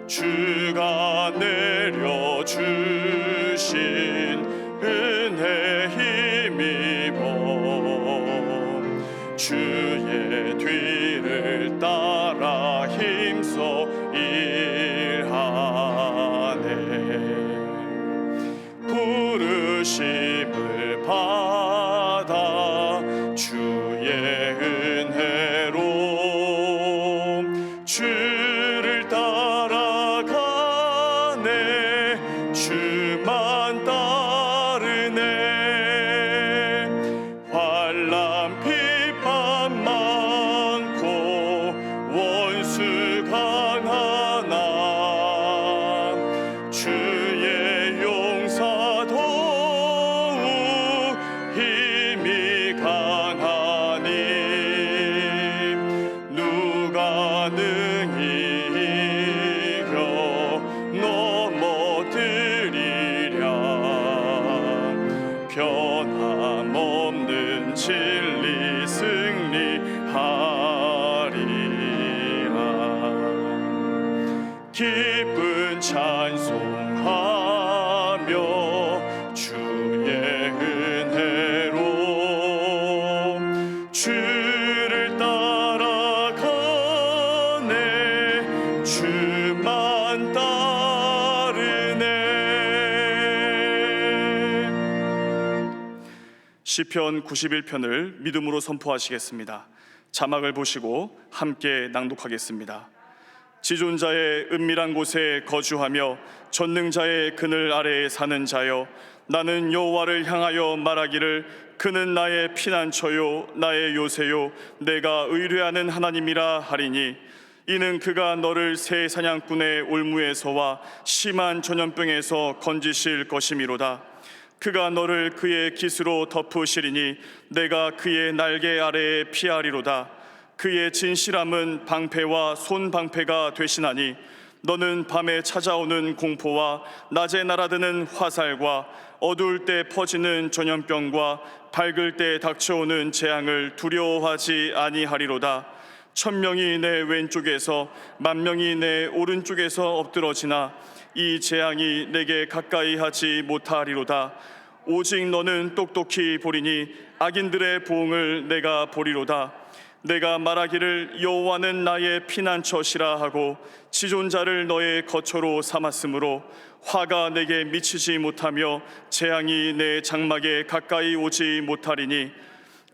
주가 내려주신 은혜 힘입어 주의 뒤를 따라 힘써 일하네. 부르심을 받아 주의 은혜로 주를 따라가네. 주만 따르네. 환난 비판 많고 원수 강하나 주의 용사 더욱 힘이 강하니. 누가 능히 이겨 넘어뜨리랴? 변함없는 진리 승리하리라. 기쁜 찬송하며 주의 은혜로 주를 따라가네. 주만 따르네. 시편 91편을 믿음으로 선포하시겠습니다. 자막을 보시고 함께 낭독하겠습니다. 지존자의 은밀한 곳에 거주하며 전능자의 그늘 아래에 사는 자여, 나는 여호와를 향하여 말하기를 그는 나의 피난처요 나의 요새요 내가 의뢰하는 하나님이라 하리니 이는 그가 너를 새 사냥꾼의 올무에서와 심한 전염병에서 건지실 것이미로다. 그가 너를 그의 깃으로 덮으시리니 내가 그의 날개 아래에 피하리로다. 그의 진실함은 방패와 손방패가 되시나니 너는 밤에 찾아오는 공포와 낮에 날아드는 화살과 어두울 때 퍼지는 전염병과 밝을 때 닥쳐오는 재앙을 두려워하지 아니하리로다. 1000명이 내 왼쪽에서 10,000명이 내 오른쪽에서 엎드러지나 이 재앙이 내게 가까이 하지 못하리로다. 오직 너는 똑똑히 보리니 악인들의 보응을 내가 보리로다. 내가 말하기를 여호와는 나의 피난처시라 하고 지존자를 너의 거처로 삼았으므로 화가 내게 미치지 못하며 재앙이 내 장막에 가까이 오지 못하리니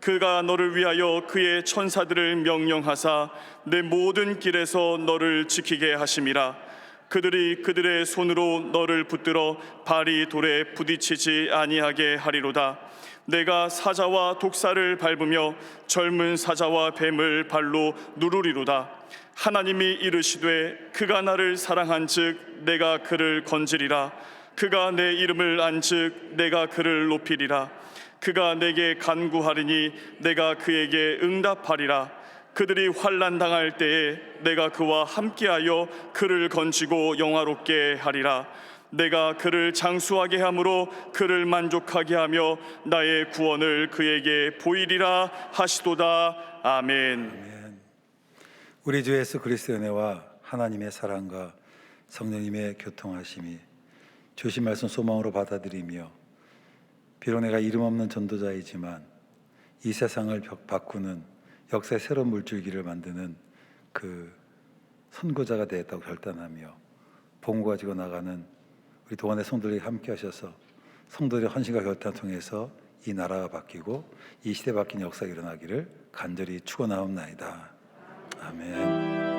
그가 너를 위하여 그의 천사들을 명령하사 내 모든 길에서 너를 지키게 하심이라. 그들이 그들의 손으로 너를 붙들어 발이 돌에 부딪히지 아니하게 하리로다. 내가 사자와 독사를 밟으며 젊은 사자와 뱀을 발로 누르리로다. 하나님이 이르시되 그가 나를 사랑한즉 내가 그를 건지리라. 그가 내 이름을 안즉 내가 그를 높이리라. 그가 내게 간구하리니 내가 그에게 응답하리라. 그들이 환난 당할 때에 내가 그와 함께하여 그를 건지고 영화롭게 하리라. 내가 그를 장수하게 함으로 그를 만족하게 하며 나의 구원을 그에게 보이리라 하시도다. 아멘. 우리 주 예수 그리스도의 은혜와 하나님의 사랑과 성령님의 교통하심이 주신 말씀 소망으로 받아들이며 비록 내가 이름 없는 전도자이지만 이 세상을 바꾸는 역사의 새로운 물줄기를 만드는 그 선구자가 되었다고 결단하며 복음을 가지고 나가는 우리 도안의 성도들이 함께 하셔서 성도들의 헌신과 결단을 통해서 이 나라가 바뀌고 이 시대 바뀐 역사가 일어나기를 간절히 축원하옵나이다. 아멘.